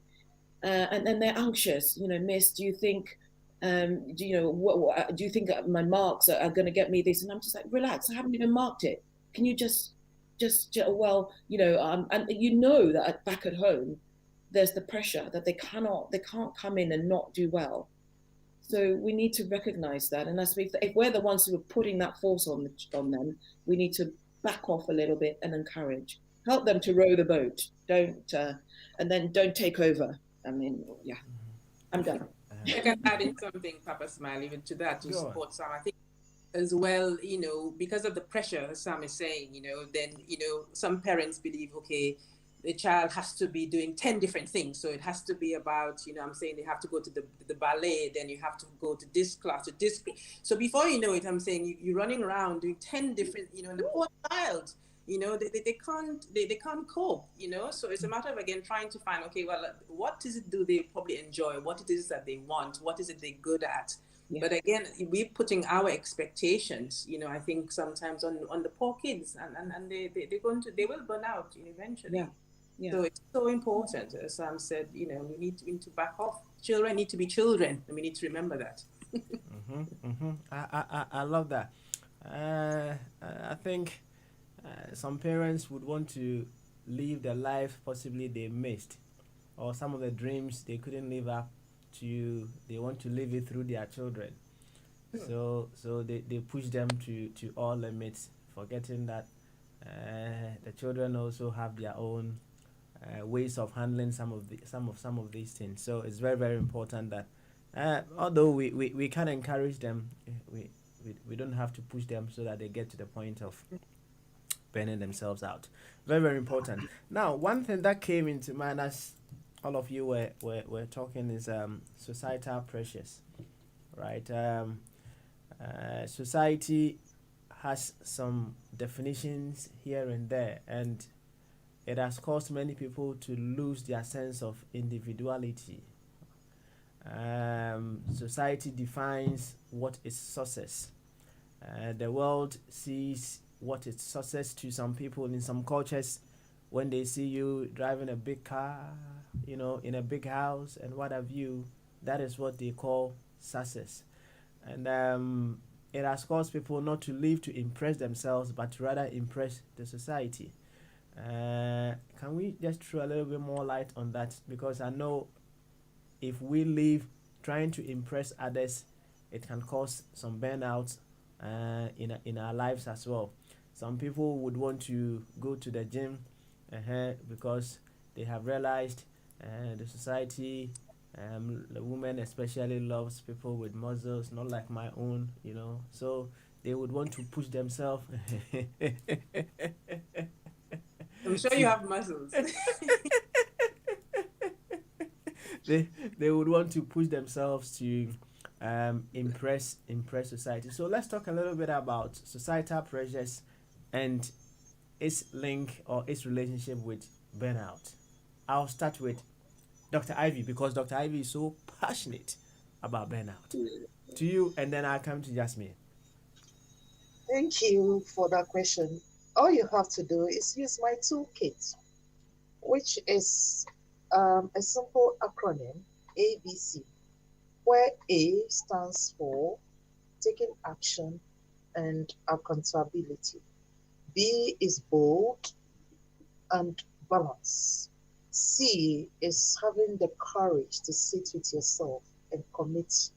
and then they're anxious. You know, Miss, do you think do you think my marks are going to get me this? And I'm just like, relax, I haven't even marked it. Can you just well, you know, and you know that back at home there's the pressure that they can't come in and not do well. So we need to recognize that, and that's if we're the ones who are putting that force on them, we need to back off a little bit and encourage, help them to row the boat. Don't take over. I mean, yeah, I'm done. I can add in something, Papa Smile, even to that, to support Sam. I think as well, you know, because of the pressure, as Sam is saying, you know, then, you know, some parents believe, okay, the child has to be doing 10 different things. So it has to be about, you know, I'm saying they have to go to the ballet, then you have to go to this class, to this. So before you know it, I'm saying you're running around doing 10 different, you know, and the poor child, you know, they can't cope, you know. So it's a matter of, again, trying to find, okay, well, what is it do they probably enjoy? What it is that they want? What is it they're good at? Yeah. But again, we're putting our expectations, you know, I think sometimes on the poor kids, and they will burn out eventually. Yeah. Yeah. So it's so important, as Sam said, you know, we need to back off. Children need to be children, and we need to remember that. I love that. I think some parents would want to live the life possibly they missed, or some of the dreams they couldn't live up to. They want to live it through their children. So they push them to all limits, forgetting that the children also have their own ways of handling some of these things. So it's very, very important that although we can encourage them, we don't have to push them so that they get to the point of burning themselves out. Very, very important. Now, one thing that came into mind as all of you were talking is societal pressures, right? Society has some definitions here and there, and it has caused many people to lose their sense of individuality. Society defines what is success. The world sees what is success to some people in some cultures. When they see you driving a big car, you know, in a big house and what have you, that is what they call success. And it has caused people not to live to impress themselves, but to rather impress the society. Can we just throw a little bit more light on that? Because I know if we live trying to impress others, it can cause some burnout in our lives as well. Some people would want to go to the gym because they have realized the society, the woman especially, loves people with muscles, not like my own, you know. So they would want to push themselves. I'm sure you have muscles. They would want to push themselves to impress society. So let's talk a little bit about societal pressures and its link or its relationship with burnout. I'll start with Dr. Ivy, because Dr. Ivy is so passionate about burnout. To you, and then I'll come to Jasmine. Thank you for that question. All you have to do is use my toolkit, which is a simple acronym, ABC, where A stands for taking action and accountability. B is bold and balance. C is having the courage to sit with yourself and commit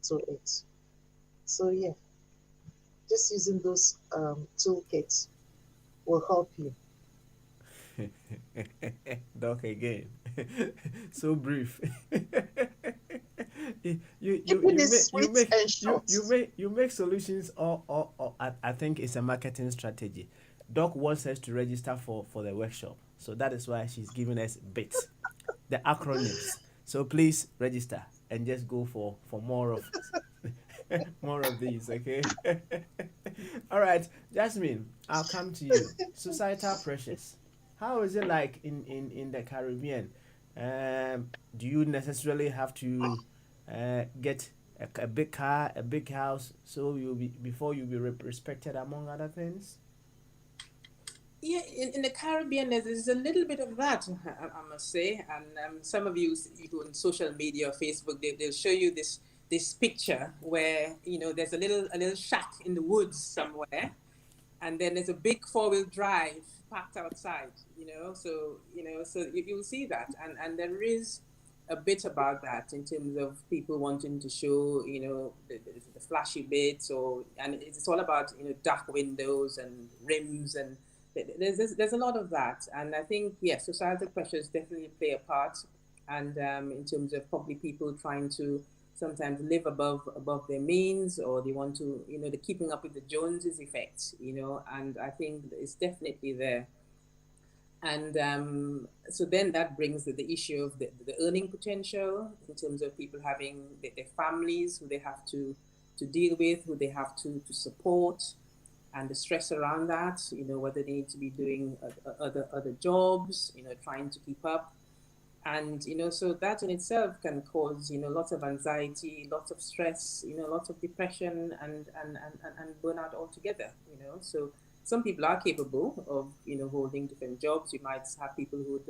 to it. So yeah, just using those toolkits will help you. Doc again. So brief. Keeping it sweet and short. You make solutions or I think it's a marketing strategy. Doc wants us to register for the workshop. So that is why she's giving us bits, the acronyms. So please register and just go for more of more of these, okay? All right, Jasmine, I'll come to you. Societal pressures. How is it like in the Caribbean? Do you necessarily have to get a big car, a big house, so you'll be before you'll be respected among other things? Yeah, in the Caribbean, there's a little bit of that, I must say. And some of you who on social media or Facebook, they'll show you this picture where there's a little shack in the woods somewhere, and then there's a big 4-wheel drive parked outside. So you'll see that, and there is a bit about that in terms of people wanting to show the flashy bits, and it's all about dark windows and rims, and there's a lot of that. And I think societal pressures definitely play a part, and in terms of probably people trying to sometimes live above their means, or they want to the keeping up with the Joneses effect, and I think it's definitely there. And so then that brings the issue of the earning potential in terms of people having their families who they have to deal with, who they have to support, and the stress around that, whether they need to be doing other jobs, trying to keep up. And, so that in itself can cause, lots of anxiety, lots of stress, lots of depression and burnout altogether, So some people are capable of, holding different jobs. You might have people who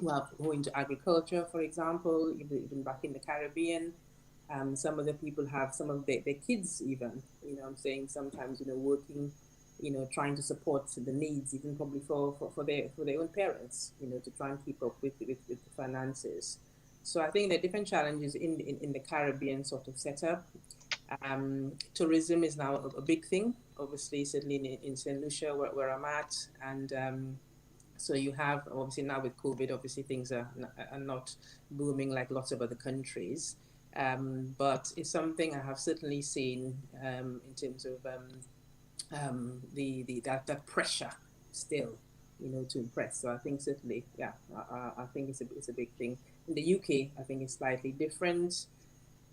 are into agriculture, for example, even back in the Caribbean. Some of the people have some of their kids even, I'm saying sometimes, working, trying to support the needs, even probably for their own parents, to try and keep up with the finances. So I think there are different challenges in the Caribbean sort of setup. Tourism is now a big thing, obviously, certainly in St. Lucia, where I'm at. And so you have, obviously now with COVID, obviously things are not booming like lots of other countries. But it's something I have certainly seen in terms of that pressure still, to impress. So I think certainly, I think it's a big thing. In the UK, I think it's slightly different.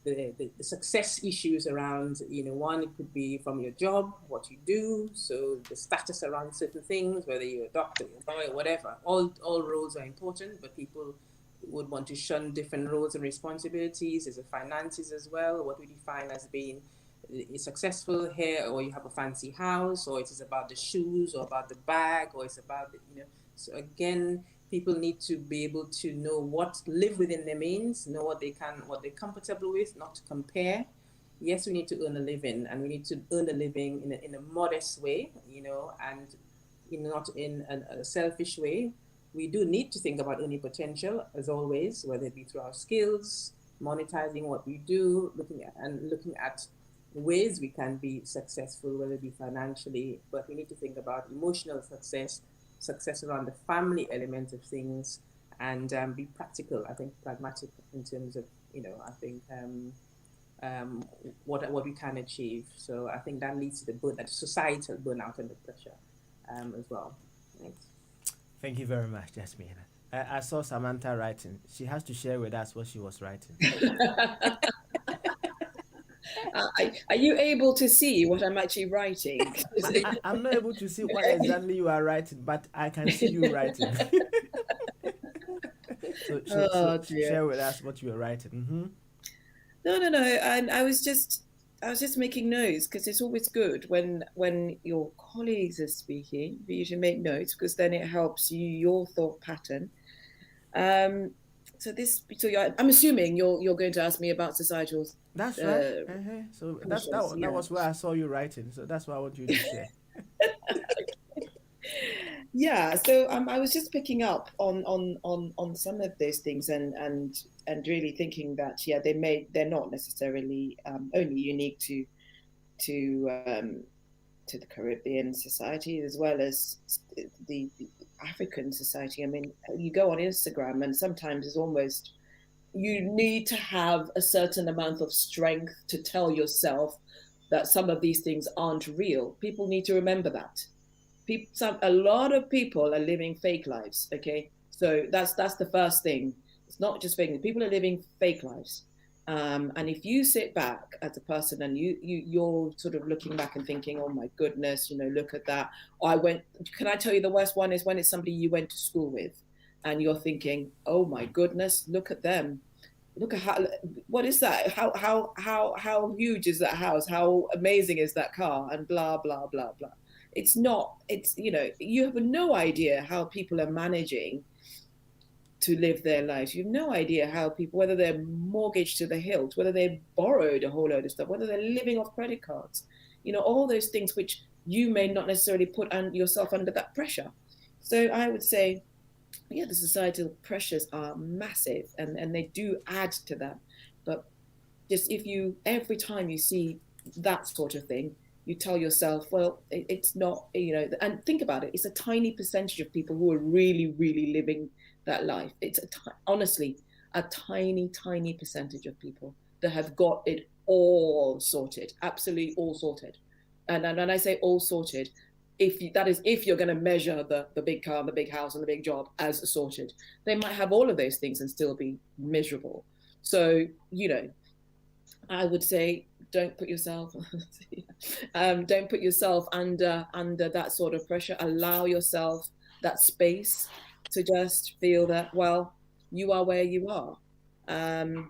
The success issues around, one, it could be from your job, what you do, so the status around certain things, whether you're a doctor, you're a lawyer, whatever. All roles are important, but people would want to shun different roles and responsibilities. There's the finances as well. What we define as being successful here, or you have a fancy house, or it is about the shoes, or about the bag, or it's about So again, people need to be able to know live within their means, know what they're comfortable with, not to compare. Yes, we need to earn a living, and we need to earn a living in a modest way, and not in a selfish way. We do need to think about earning potential, as always, whether it be through our skills, monetizing what we do, looking at ways we can be successful, whether it be financially, but we need to think about emotional success around the family element of things, and be practical, I think pragmatic in terms of, I think what we can achieve. So I think that leads to that societal burnout and the pressure as well. Thanks. Thank you very much, Jasmine. I saw Samantha writing. She has to share with us what she was writing. Are you able to see what I'm actually writing? I'm not able to see what exactly you are writing, but I can see you writing. So share with us what you are writing. Mm-hmm. No, no, no. And I was just making notes because it's always good when your colleagues are speaking for you to make notes because then it helps your thought pattern. I'm assuming you're going to ask me about societal That's right. uh, So pressures. that Yeah. was where I saw you writing. So that's what I want you to share. Yeah, so I was just picking up on some of those things and really thinking that yeah they're not necessarily only unique to to the Caribbean society as well as the African society. I mean, you go on Instagram and sometimes it's almost you need to have a certain amount of strength to tell yourself that some of these things aren't real. People need to remember that a lot of people are living fake lives. Okay, so that's the first thing. It's not just fake. People are living fake lives. And if you sit back as a person and you're sort of looking back and thinking, oh my goodness, look at that. Can I tell you the worst one is when it's somebody you went to school with and you're thinking, oh my goodness, look at them. Look at what is that? How huge is that house? How amazing is that car? And blah, blah, blah, blah. You have no idea how people are managing to live their lives. You have no idea how people, whether they're mortgaged to the hilt, whether they borrowed a whole load of stuff, whether they're living off credit cards, all those things which you may not necessarily put yourself under that pressure. So I would say, yeah, the societal pressures are massive and they do add to that. But just every time you see that sort of thing, you tell yourself, well, it's not, and think about it. It's a tiny percentage of people who are really, really living that life. It's honestly a tiny, tiny percentage of people that have got it all sorted, absolutely all sorted. And I say all sorted, if you're going to measure the big car, the big house, and the big job as sorted. They might have all of those things and still be miserable. So, I would say don't put yourself under that sort of pressure. Allow yourself that space to just feel that, well, you are where you are, and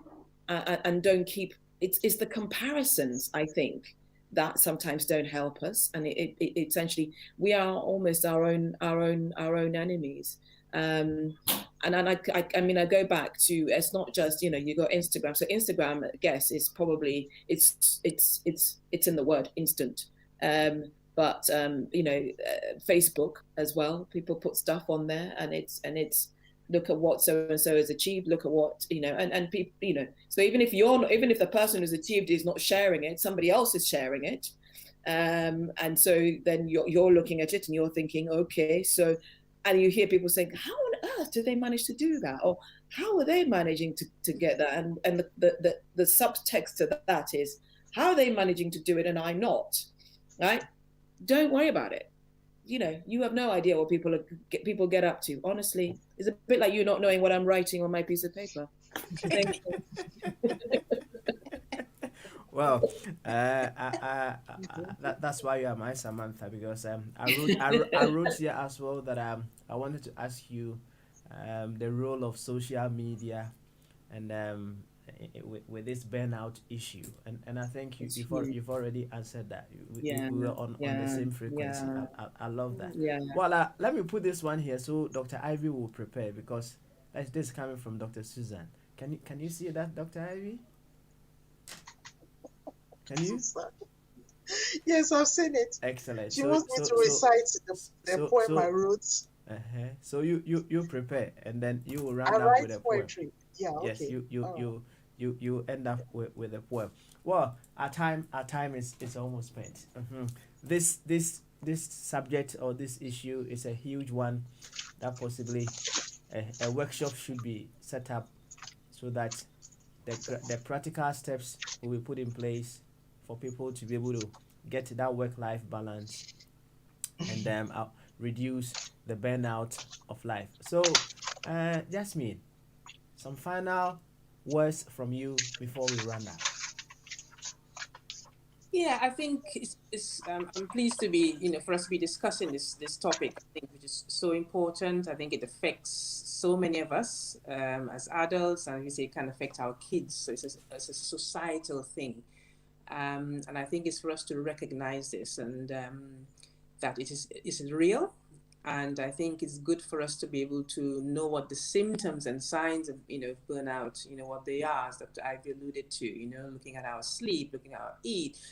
don't keep it's the comparisons, I think, that sometimes don't help us, and it essentially we are almost our own enemies. And I mean, I go back to, it's not just, you got Instagram. So Instagram, I guess, is probably it's in the word instant. But Facebook as well. People put stuff on there, and it's look at what so and so has achieved. Look at what and people. So even if the person who's achieved is not sharing it, somebody else is sharing it. And so then you're looking at it and you're thinking, okay, so. And you hear people saying, how on earth did they manage to do that? Or how are they managing to get that? And the subtext to that is, how are they managing to do it and I'm not? Right? Don't worry about it. You have no idea what people get up to. Honestly, it's a bit like you not knowing what I'm writing on my piece of paper. Thank you. Well, that's why you are my Samantha, because I wrote here as well that I wanted to ask you the role of social media and with this burnout issue, and I think you've already answered that. We were on the same frequency. Yeah. I love that. Yeah. Well, let me put this one here so Dr. Ivy will prepare, because this is coming from Dr. Susan. Can you see that, Dr. Ivy? Can you? Yes, I've seen it. Excellent. She wants me to recite the poem I wrote. So you prepare, and then you will round I up write with a poetry. poem. Yeah. Yes, Okay. you end up with a poem. Well, our time is almost spent. This subject or this issue is a huge one that possibly a workshop should be set up so that the practical steps will be put in place for people to be able to get that work-life balance and then reduce the burnout of life. So, Jasmine, some final words from you before we run out. Yeah, I think I'm pleased to be, for us to be discussing this topic. I think which is so important. I think it affects so many of us as adults, and we say it can affect our kids. So it's a societal thing, and I think it's for us to recognize this and that it is real. And I think it's good for us to be able to know what the symptoms and signs of, burnout, what they are, as Dr. Ivy alluded to, looking at our sleep, looking at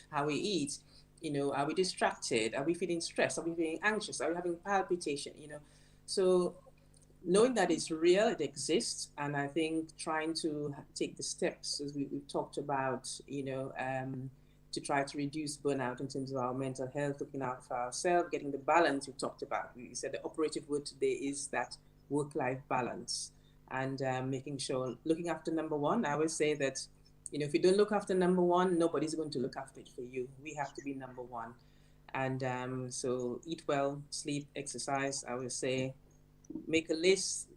how we eat, are we distracted? Are we feeling stressed? Are we feeling anxious? Are we having palpitation? So knowing that it's real, it exists, and I think trying to take the steps, as we've talked about, to try to reduce burnout in terms of our mental health, looking out for ourselves, getting the balance we talked about. We said the operative word today is that work-life balance, and making sure, looking after number one. I always say that, if you don't look after number one, nobody's going to look after it for you. We have to be number one. And so eat well, sleep, exercise. I would say make a list,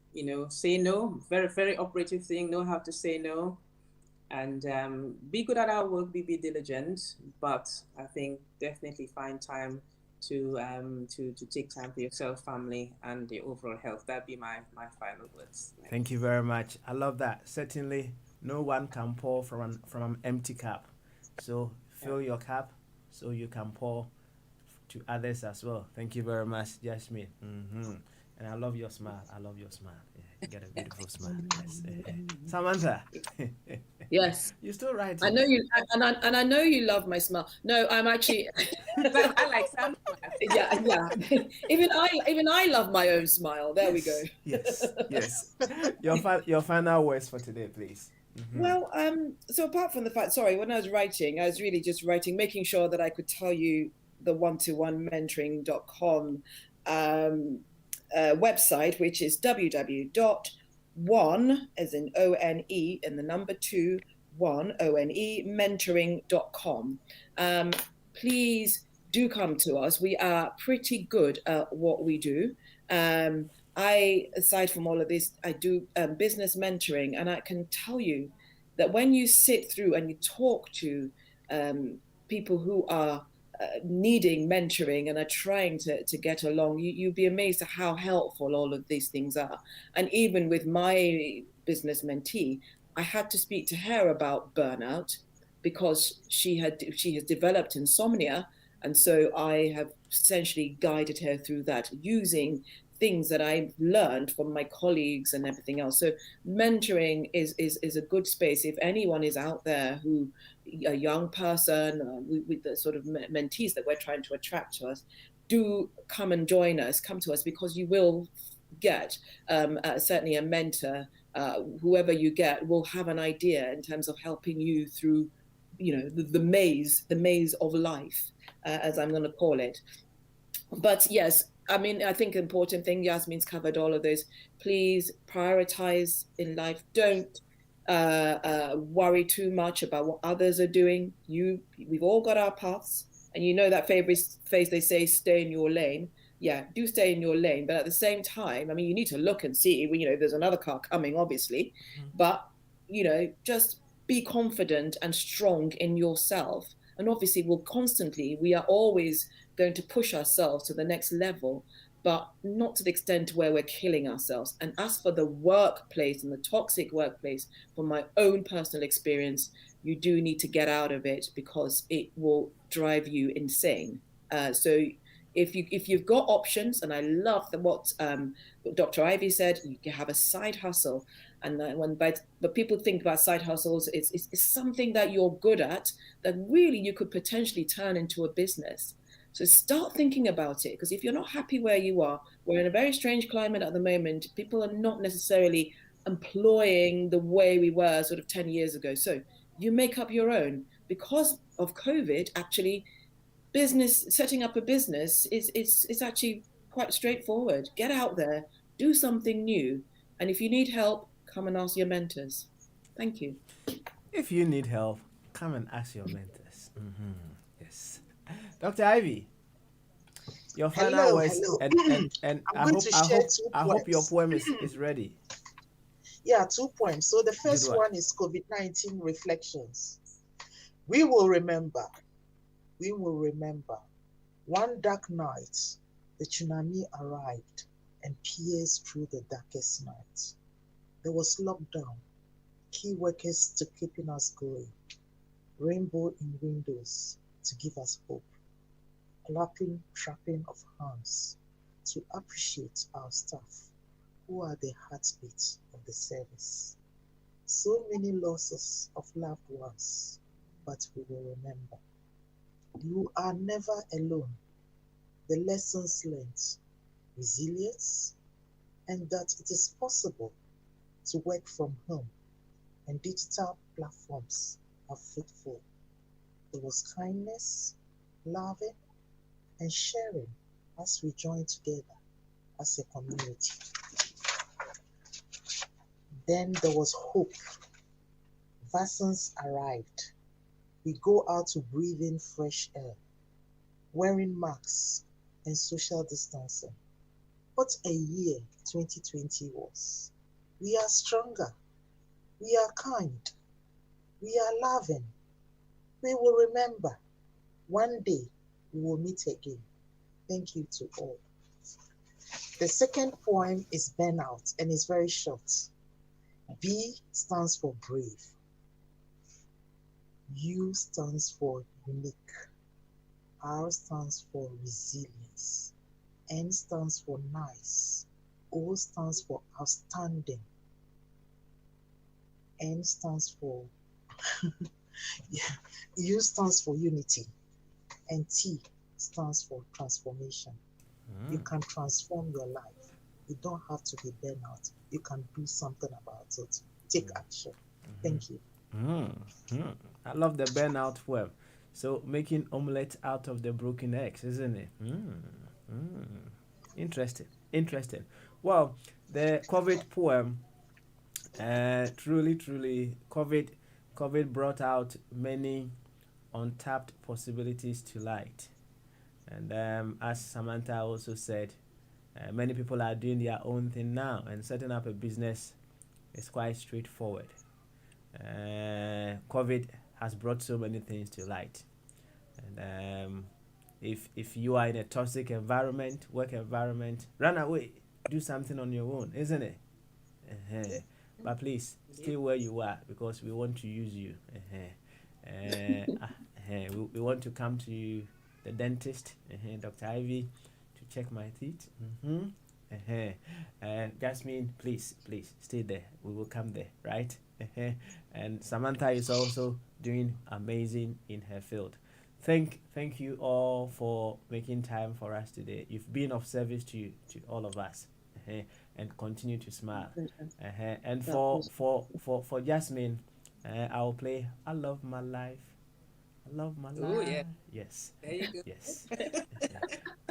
say no, very, very operative thing, know how to say no, and be good at our work, be diligent, but I think definitely find time to take time for yourself, family, and your overall health. That'd be my final words. Thank you very much. I love that. Certainly, no one can pour from an empty cup. So fill your cup so you can pour to others as well. Thank you very much, Jasmine. And I love your smile. Yeah, you got a beautiful smile. Yes. Samantha. Yes. You're still right. I know you, and I know you love my smile. No, I'm actually. I like Samantha. Yeah. Even I love my own smile. There we go. Yes. Your final words for today, please. Well, so apart from the fact, when I was writing, I was really just writing, making sure that I could tell you the one-to-one-mentoring.com website, which is www.one, as in O-N-E, and the number 2, one, O-N-E, mentoring.com. Please do come to us. We are pretty good at what we do. I, aside from all of this, I do business mentoring, and I can tell you that when you sit through and you talk to people who are needing mentoring and are trying to get along, you'd be amazed at how helpful all of these things are. And even with my business mentee, I had to speak to her about burnout because she has developed insomnia. And so I have essentially guided her through that using things that I've learned from my colleagues and everything else. So mentoring is a good space. If anyone is out there who, a young person with the sort of mentees that we're trying to attract to us, do come and join us, come to us, because you will get certainly a mentor. Whoever you get will have an idea in terms of helping you through, the maze of life, as I'm going to call it. But yes, I mean, I think an important thing, Yasmin's covered all of those. Please prioritize in life. Don't worry too much about what others are doing. We've all got our paths, and that favorite phrase they say, stay in your lane. Yeah, do stay in your lane. But at the same time, I mean, you need to look and see, there's another car coming, obviously, but, just be confident and strong in yourself. And obviously we are always going to push ourselves to the next level, but not to the extent where we're killing ourselves. And as for the workplace and the toxic workplace, from my own personal experience, you do need to get out of it because it will drive you insane. So if you've got options, and I love what Dr. Ivy said, you can have a side hustle. And but people think about side hustles, it's something that you're good at that really you could potentially turn into a business. So start thinking about it, because if you're not happy where you are, we're in a very strange climate at the moment. People are not necessarily employing the way we were sort of 10 years ago. So you make up your own. Because of COVID, actually, setting up a business is actually quite straightforward. Get out there, do something new. And if you need help, come and ask your mentors. Thank you. If you need help, come and ask your mentors. Yes. Dr. Ivy, your final words, and I hope your poem is ready. Yeah, 2 poems. So the first one is COVID-19 reflections. We will remember We will remember. One dark night, the tsunami arrived and pierced through the darkest night. There was lockdown, key workers to keeping us going, rainbow in windows to give us hope, clapping, trapping of hands to appreciate our staff, who are the heartbeat of the service. So many losses of loved ones, but we will remember. You are never alone. The lessons learned, resilience, and that it is possible to work from home and digital platforms are fruitful. There was kindness, loving, and sharing as we join together as a community. Then there was hope. Vaccines arrived. We go out to breathe in fresh air, wearing masks and social distancing. What a year 2020 was. We are stronger. We are kind. We are loving. We will remember. One day we will meet again. Thank you to all. The second poem is Burnout and it's very short. B stands for brave. U stands for unique. R stands for resilience. N stands for nice. O stands for outstanding. N stands for U stands for unity. And T stands for transformation. You can transform your life. You don't have to be burnout. You can do something about it. Take action. Thank you. I love the burnout poem. So making omelette out of the broken eggs, isn't it? Interesting. Interesting. Well, the COVID poem, truly, COVID brought out many untapped possibilities to light. And as Samantha also said, many people are doing their own thing now, and setting up a business is quite straightforward. COVID has brought so many things to light. And if you are in a toxic environment, work environment, run away, do something on your own, isn't it? But please stay where you are, because we want to use you. We want to come to you, the dentist, Dr. Ivy, to check my teeth. Jasmine, please stay there. We will come there, right? And Samantha is also doing amazing in her field. Thank you all for making time for us today. You've been of service to all of us, and continue to smile. And for Jasmine, I will play "I Love My Life." I love my life. Yeah. Yes. There you go. Yes.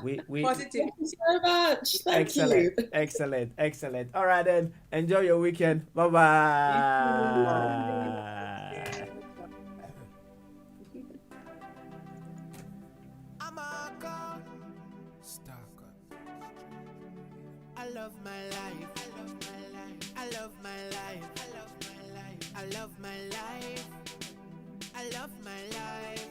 we Positive. Thank you so much. Thank you. Excellent. All right then. Enjoy your weekend. Bye bye. I love my life. I love my life. I love my life. I love my life.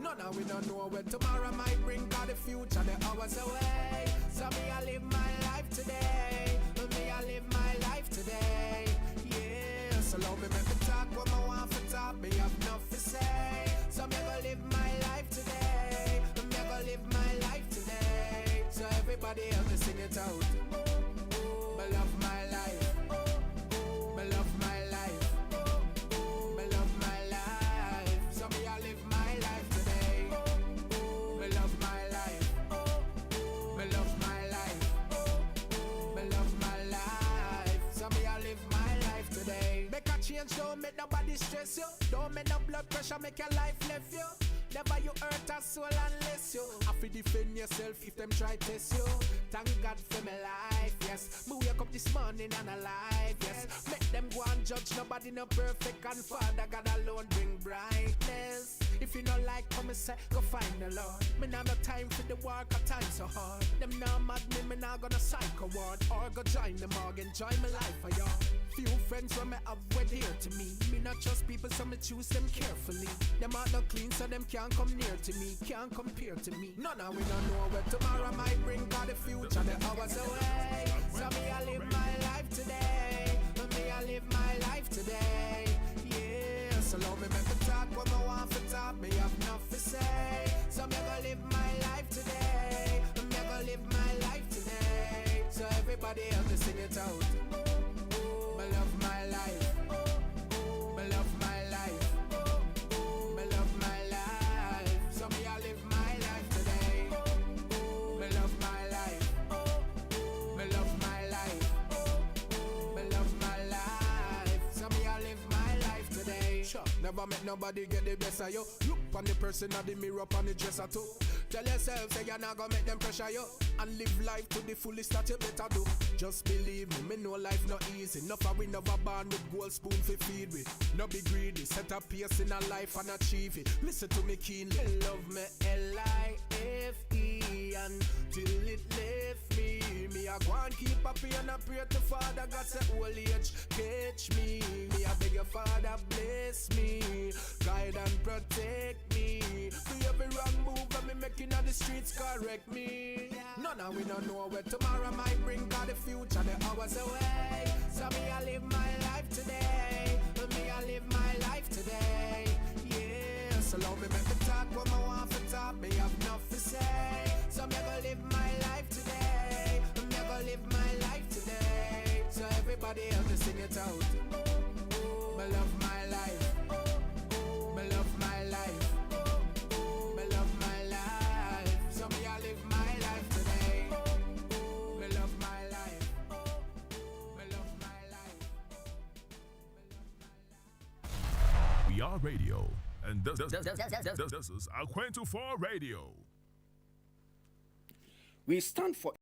No, now we don't know when tomorrow might bring, cause the future, the hours away. So me, I live my life today. Me, I live my life today. Yeah, so love me, make me talk what I want to talk. Me have enough to say. So me, I live my life today. Me, I live my life today. So everybody help me sing it out. Me love my life. Me love my life. Me love my life. So me, I live my life today. Me love my life. Me love my life. Me love my life. So me, I live my life today. Make a change, don't make nobody stress you. Don't make no blood pressure, make your life left you. Never you hurt a soul unless you have to defend yourself if them try test you. Thank God for my life, yes. Me wake up this morning and alive, yes. Make them go and judge, nobody no perfect, and Father God alone bring brightness. If you don't like come and say, go find the Lord. Me nah no time for the work, a time so hard. Them nah mad me nah gonna psycho ward. Or go join the morgue, enjoy my life for y'all. Few friends when me have wed here to me. Me not trust people, so me choose them carefully. Them are not clean, so them can't come near to me, can't compare to me. None of we don't know where tomorrow might bring, cause the future the hours away. So me I live my life today. Me I live my life today. Yeah, so long me make me talk what I want to talk. Me have enough to say. So me gonna live my life today. Me gonna live my life today. So everybody else to sing it out. Me love my life. Me love my life. Me love my life. So me I live my life today. Me love my life. Me love my life. Me love my life. So me I live my life today. Sure, never make nobody get the best of you. Look on the person of the mirror on the dresser too. Tell yourself say you're not gonna make them pressure you. And live life to the fullest that you better do. Just believe me know life not easy. Enough of we never born with gold spoon for feed with. No be greedy, set a pace in a life and achieve it. Listen to me keenly. Love me L-I-F-E until it left me. Me I go and keep happy and I pray to Father God say old age catch me. Me I beg your Father bless me, guide and protect me. For every wrong move and me making on the streets correct me. None of we don't know where tomorrow might bring, cause the future the hours away. So me I live my life today. Me I live my life today. Yeah, so long me make me talk what I want to talk. Me have enough to say. So me gonna live my life today. Me gonna live my life today. So everybody else to sing it out. Me love my life. Me love my life. Me love my life. So me I live my life today. Me love my life. Me love my life. We are radio, and this is Aquento 4 Radio. We stand for